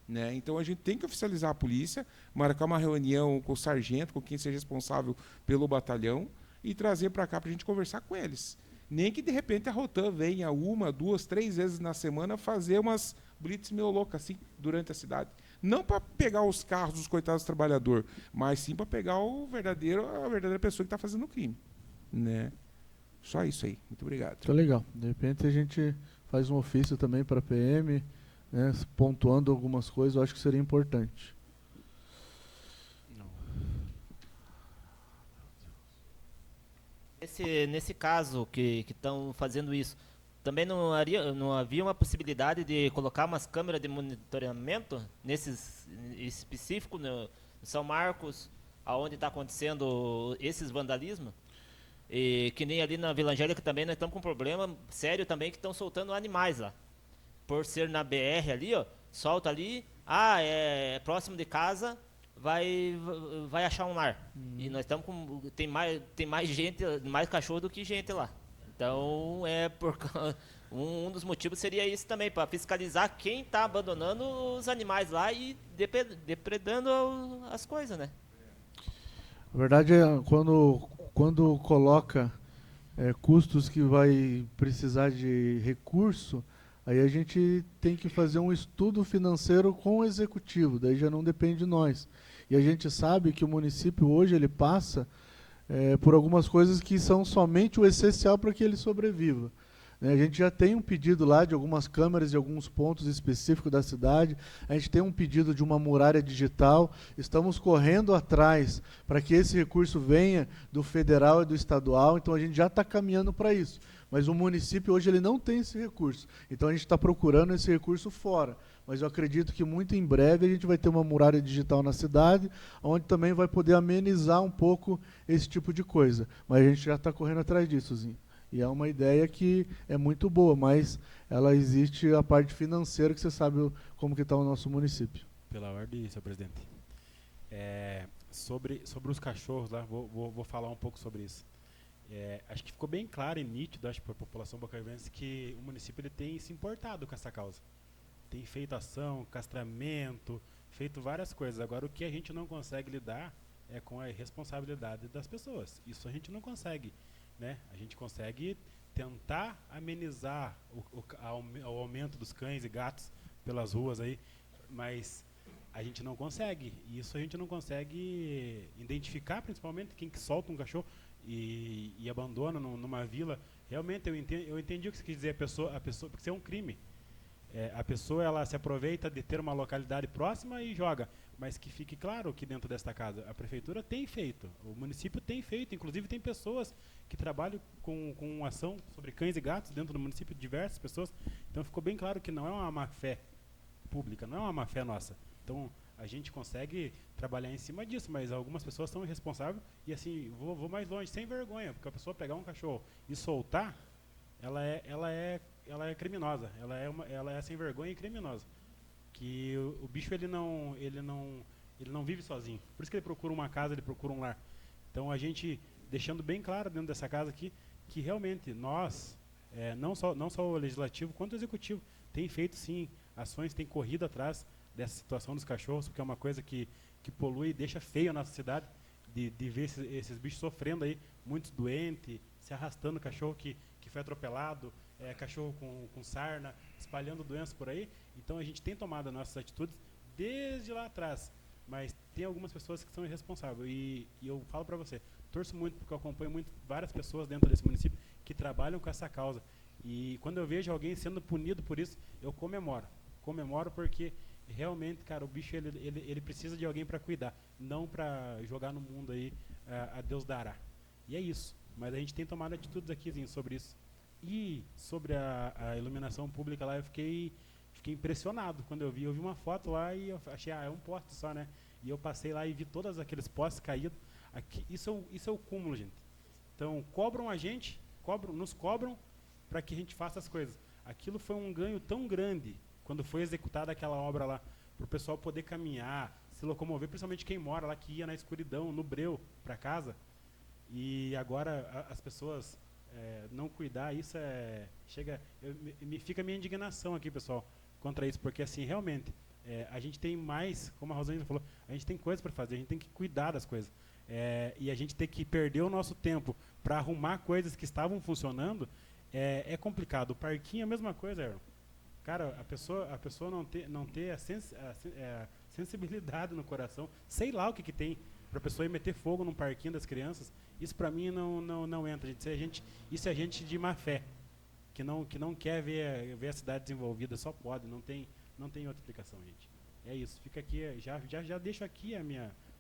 né? Então, a gente tem que oficializar a polícia, marcar uma reunião com o sargento, com quem seja responsável pelo batalhão, e trazer para cá para a gente conversar com eles. Nem que, de repente, a Rotan venha 1, 2, 3 vezes na semana fazer umas blitz meio loucas assim, durante a cidade. Não para pegar os carros dos coitados trabalhadores, mas sim para pegar a verdadeira pessoa que está fazendo o crime, né? Só isso aí. Muito obrigado. Tá legal. De repente a gente faz um ofício também para a PM, né, pontuando algumas coisas, eu acho que seria importante. Nesse caso que estão fazendo isso, também não havia uma possibilidade de colocar umas câmeras de monitoramento nesses específico no São Marcos, aonde está acontecendo esses vandalismos? E que nem ali na Vila Angélica também nós estamos com um problema sério também, que estão soltando animais lá. Por ser na BR ali, ó, solta ali, é próximo de casa, vai achar um lar. E nós estamos com tem mais gente, mais cachorro do que gente lá. Então um dos motivos seria isso também, para fiscalizar quem está abandonando os animais lá e depredando as coisas, né? A verdade é quando coloca custos que vai precisar de recurso, aí a gente tem que fazer um estudo financeiro com o executivo, daí já não depende de nós. E a gente sabe que o município hoje ele passa por algumas coisas que são somente o essencial para que ele sobreviva. A gente já tem um pedido lá de algumas câmeras de alguns pontos específicos da cidade, a gente tem um pedido de uma muralha digital, estamos correndo atrás para que esse recurso venha do federal e do estadual, então a gente já está caminhando para isso. Mas o município hoje ele não tem esse recurso, então a gente está procurando esse recurso fora. Mas eu acredito que muito em breve a gente vai ter uma muralha digital na cidade, onde também vai poder amenizar um pouco esse tipo de coisa. Mas a gente já está correndo atrás disso, Zinho. E é uma ideia que é muito boa, mas ela existe a parte financeira, que você sabe como que está o nosso município. Pela ordem, senhor presidente. Sobre os cachorros lá, vou falar um pouco sobre isso. Acho que ficou bem claro e nítido, acho, para a população bocavense, que o município ele tem se importado com essa causa. Tem feito ação, castramento, feito várias coisas. Agora, o que a gente não consegue lidar é com a irresponsabilidade das pessoas. Isso a gente não consegue. Né? A gente consegue tentar amenizar o aumento dos cães e gatos pelas ruas aí, mas a gente não consegue. E isso a gente não consegue identificar, principalmente quem que solta um cachorro e abandona numa vila. Realmente eu entendi o que você quis dizer, a pessoa, porque isso é um crime. A pessoa ela se aproveita de ter uma localidade próxima e joga. Mas que fique claro que dentro desta casa a prefeitura tem feito, o município tem feito, inclusive tem pessoas que trabalham com ação sobre cães e gatos dentro do município, diversas pessoas. Então ficou bem claro que não é uma má-fé pública, não é uma má-fé nossa. Então a gente consegue trabalhar em cima disso, mas algumas pessoas são irresponsáveis e assim, vou mais longe, sem vergonha, porque a pessoa pegar um cachorro e soltar, ela é criminosa, ela é sem vergonha e criminosa. Que o bicho ele não vive sozinho. Por isso que ele procura uma casa, ele procura um lar. Então a gente deixando bem claro dentro dessa casa aqui que realmente nós, não só o legislativo quanto o executivo, tem feito sim ações, tem corrido atrás dessa situação dos cachorros, porque é uma coisa que polui e deixa feio a nossa cidade de ver esses bichos sofrendo aí, muitos doentes, se arrastando, cachorro que foi atropelado, cachorro com sarna, espalhando doenças por aí. Então a gente tem tomado as nossas atitudes desde lá atrás, mas tem algumas pessoas que são irresponsáveis e eu falo para você, torço muito porque eu acompanho várias pessoas dentro desse município que trabalham com essa causa e quando eu vejo alguém sendo punido por isso, eu comemoro porque realmente, cara, o bicho ele precisa de alguém para cuidar, não para jogar no mundo aí a Deus dará. E é isso, mas a gente tem tomado atitudes aqui sobre isso. E sobre a iluminação pública lá, eu fiquei impressionado quando eu vi uma foto lá e eu achei, é um poste só, né? E eu passei lá e vi todos aqueles postes caídos. Isso é o cúmulo, gente. Então, nos cobram para que a gente faça as coisas. Aquilo foi um ganho tão grande quando foi executada aquela obra lá, para o pessoal poder caminhar, se locomover, principalmente quem mora lá, que ia na escuridão, no breu, para casa. E agora as pessoas não cuidar, isso fica a minha indignação aqui, pessoal, contra isso, porque assim, realmente, a gente tem mais, como a Rosângela falou, a gente tem coisas para fazer, a gente tem que cuidar das coisas. E a gente ter que perder o nosso tempo para arrumar coisas que estavam funcionando, é complicado. O parquinho é a mesma coisa, Aaron. Cara, a pessoa não ter a sensibilidade no coração, sei lá o que tem, para a pessoa ir meter fogo num parquinho das crianças, isso para mim não entra. Isso é gente de má fé, que não quer ver a cidade desenvolvida, só pode, não tem outra explicação, gente. É isso, fica aqui, já deixo aqui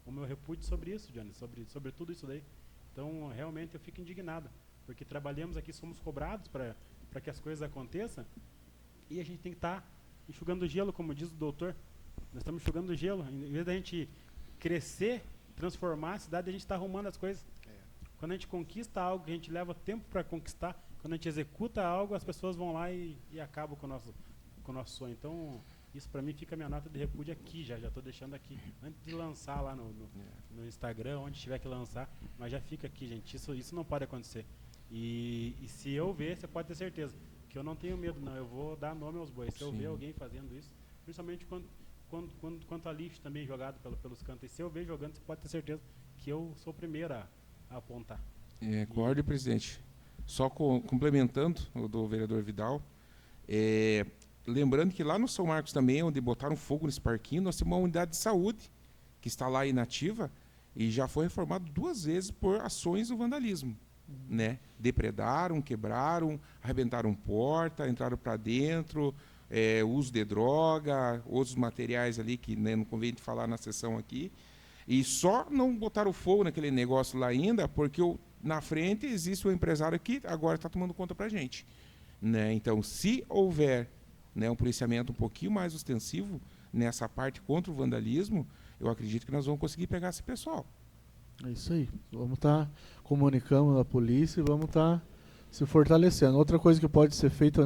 o meu repúdio sobre isso, Johnny, sobre tudo isso daí. Então, realmente, eu fico indignado, porque trabalhamos aqui, somos cobrados para que as coisas aconteçam, e a gente tem que estar enxugando gelo, como diz o doutor. Nós estamos enxugando gelo, em vez da gente crescer, transformar a cidade, a gente está arrumando as coisas. Quando a gente conquista algo, que a gente leva tempo para conquistar, quando a gente executa algo, as pessoas vão lá e acabam com o nosso sonho. Então, Isso para mim fica a minha nota de repúdio aqui, já estou deixando aqui, antes de lançar lá no Instagram, onde tiver que lançar, mas já fica aqui, gente, isso não pode acontecer. E se eu ver, você pode ter certeza que eu não tenho medo, não, eu vou dar nome aos bois. Se eu ver alguém fazendo isso, principalmente quanto a lixo também jogado pelos cantos, e se eu ver jogando, você pode ter certeza que eu sou o primeiro a apontar. Concordo, presidente. Só complementando o do vereador Vidal, lembrando que lá no São Marcos também, onde botaram fogo nesse parquinho, nós temos uma unidade de saúde que está lá inativa e já foi reformado 2 vezes por ações do vandalismo. Né? Depredaram, quebraram, arrebentaram porta, entraram para dentro, uso de droga, outros materiais ali que, né, não convém de falar na sessão aqui. E só não botaram fogo naquele negócio lá ainda porque na frente existe um empresário que agora está tomando conta para a gente. Né? Então, se houver, né, um policiamento um pouquinho mais ostensivo nessa parte contra o vandalismo, eu acredito que nós vamos conseguir pegar esse pessoal. É isso aí. Vamos estar comunicando a polícia e vamos estar se fortalecendo. Outra coisa que pode ser feita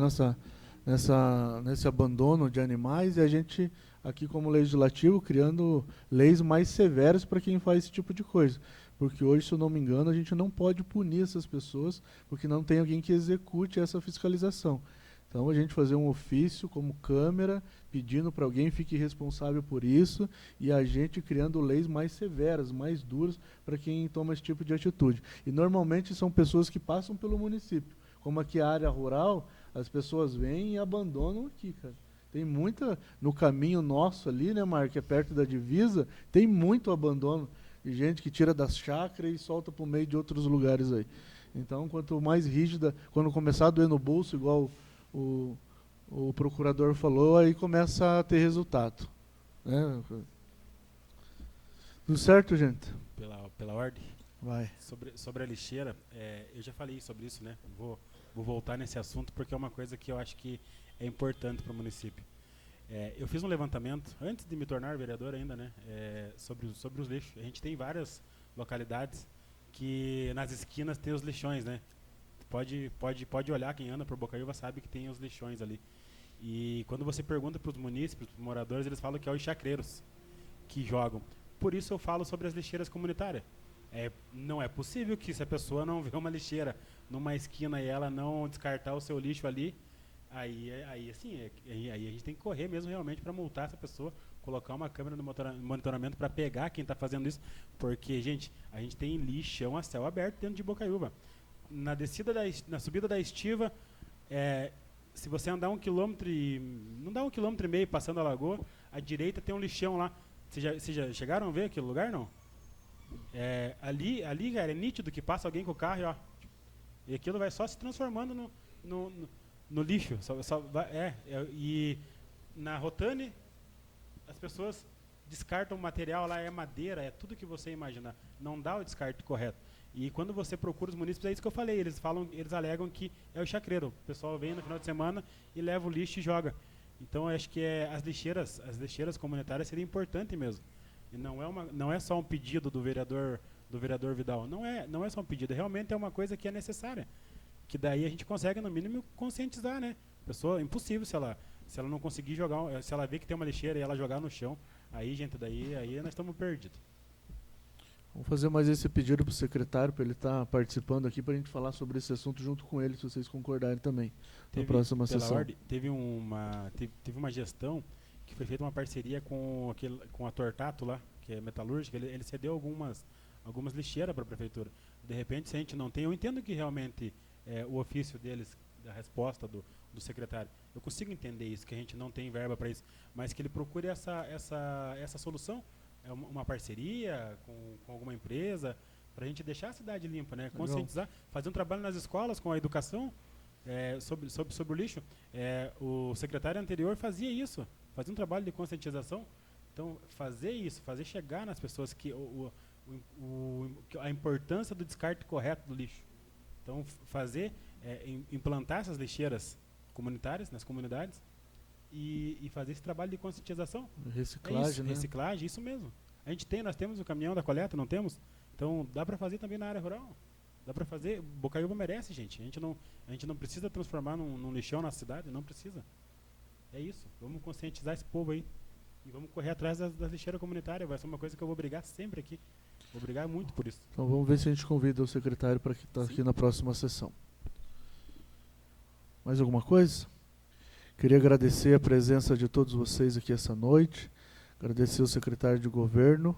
nesse abandono de animais é a gente, aqui como legislativo, criando leis mais severas para quem faz esse tipo de coisa. Porque hoje, se eu não me engano, a gente não pode punir essas pessoas porque não tem alguém que execute essa fiscalização. Então, a gente fazer um ofício como Câmara, pedindo para alguém fique responsável por isso, e a gente criando leis mais severas, mais duras, para quem toma esse tipo de atitude. E, normalmente, são pessoas que passam pelo município. Como aqui a área rural, as pessoas vêm e abandonam aqui, cara. Tem muita, no caminho nosso ali, né, Marco, que é perto da divisa, tem muito abandono de gente que tira das chácaras e solta para o meio de outros lugares aí. Então, quanto mais rígida, quando começar a doer no bolso, igual o procurador falou, aí começa a ter resultado. Né? Tudo certo, gente? Pela ordem? Vai. Sobre a lixeira, eu já falei sobre isso, né? Vou voltar nesse assunto porque é uma coisa que eu acho que é importante para o município. Eu fiz um levantamento, antes de me tornar vereador ainda, né? Sobre os lixos. A gente tem várias localidades que nas esquinas tem os lixões, né? Pode olhar, quem anda por Bocaiúva sabe que tem os lixões ali. E quando você pergunta para os munícipes, para os moradores, eles falam que é os chacreiros que jogam. Por isso eu falo sobre as lixeiras comunitárias. Não é possível que se a pessoa não vê uma lixeira numa esquina e ela não descartar o seu lixo ali, aí a gente tem que correr mesmo realmente para multar essa pessoa, colocar uma câmera no monitoramento para pegar quem está fazendo isso, porque, gente, a gente tem lixão a céu aberto dentro de Bocaiúva. Na subida da estiva, se você andar 1 quilômetro não dá 1,5 quilômetro passando a lagoa, à direita tem um lixão lá. Vocês já chegaram a ver aquele lugar, não? Ali, cara, é nítido que passa alguém com o carro e aquilo vai só se transformando no lixo. E na Rotane, as pessoas descartam o material lá, é madeira, é tudo que você imaginar. Não dá o descarte correto. E quando você procura os munícipes, é isso que eu falei, eles alegam que é o chacreiro. O pessoal vem no final de semana e leva o lixo e joga. Então, eu acho que as lixeiras comunitárias seria importante mesmo. E não é só um pedido do vereador Vidal. Não é só um pedido, realmente é uma coisa que é necessária. Que daí a gente consegue, no mínimo, conscientizar, né? A pessoa, é impossível se ela não conseguir jogar, se ela vê que tem uma lixeira e ela jogar no chão, aí, gente, aí nós estamos perdidos. Vamos fazer mais esse pedido para o secretário, para ele estar participando aqui, para a gente falar sobre esse assunto junto com ele, se vocês concordarem também, na próxima sessão. Teve uma gestão que foi feita uma parceria com a Tortato lá, que é metalúrgica, ele cedeu algumas lixeiras para a prefeitura. De repente, se a gente não tem, eu entendo que realmente o ofício deles, a resposta do secretário, eu consigo entender isso, que a gente não tem verba para isso, mas que ele procure essa solução, uma parceria com alguma empresa, para a gente deixar a cidade limpa, né? Conscientizar, fazer um trabalho nas escolas com a educação sobre o lixo. O secretário anterior fazia isso, fazia um trabalho de conscientização. Então, fazer isso, fazer chegar nas pessoas que a importância do descarte correto do lixo. Então, implantar essas lixeiras comunitárias nas comunidades e fazer esse trabalho de conscientização. Reciclagem, né? Reciclagem, isso mesmo. Nós temos o caminhão da coleta, não temos? Então, dá para fazer também na área rural. Dá para fazer. Bocaiúva merece, gente. A gente não precisa transformar num lixão na cidade, não precisa. É isso. Vamos conscientizar esse povo aí. E vamos correr atrás das lixeiras comunitárias. Vai ser uma coisa que eu vou brigar sempre aqui. Vou brigar muito por isso. Então vamos ver se a gente convida o secretário para estar aqui na próxima sessão. Mais alguma coisa? Queria agradecer a presença de todos vocês aqui essa noite. Agradecer ao secretário de governo,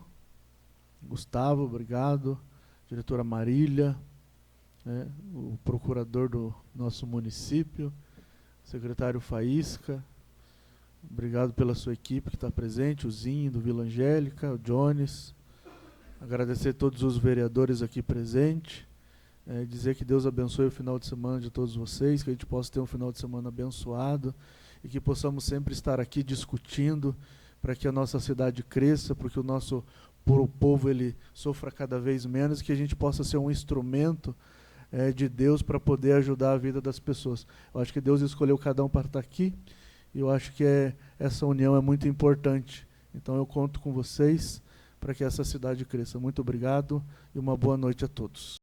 Gustavo, obrigado. Diretora Marília, né, o procurador do nosso município, secretário Faísca, obrigado pela sua equipe que está presente, o Zinho do Vila Angélica, o Jones. Agradecer a todos os vereadores aqui presentes. Dizer que Deus abençoe o final de semana de todos vocês, que a gente possa ter um final de semana abençoado e que possamos sempre estar aqui discutindo para que a nossa cidade cresça, para que o nosso povo ele sofra cada vez menos, e que a gente possa ser um instrumento de Deus para poder ajudar a vida das pessoas. Eu acho que Deus escolheu cada um para estar aqui e eu acho que essa união é muito importante. Então eu conto com vocês para que essa cidade cresça. Muito obrigado e uma boa noite a todos.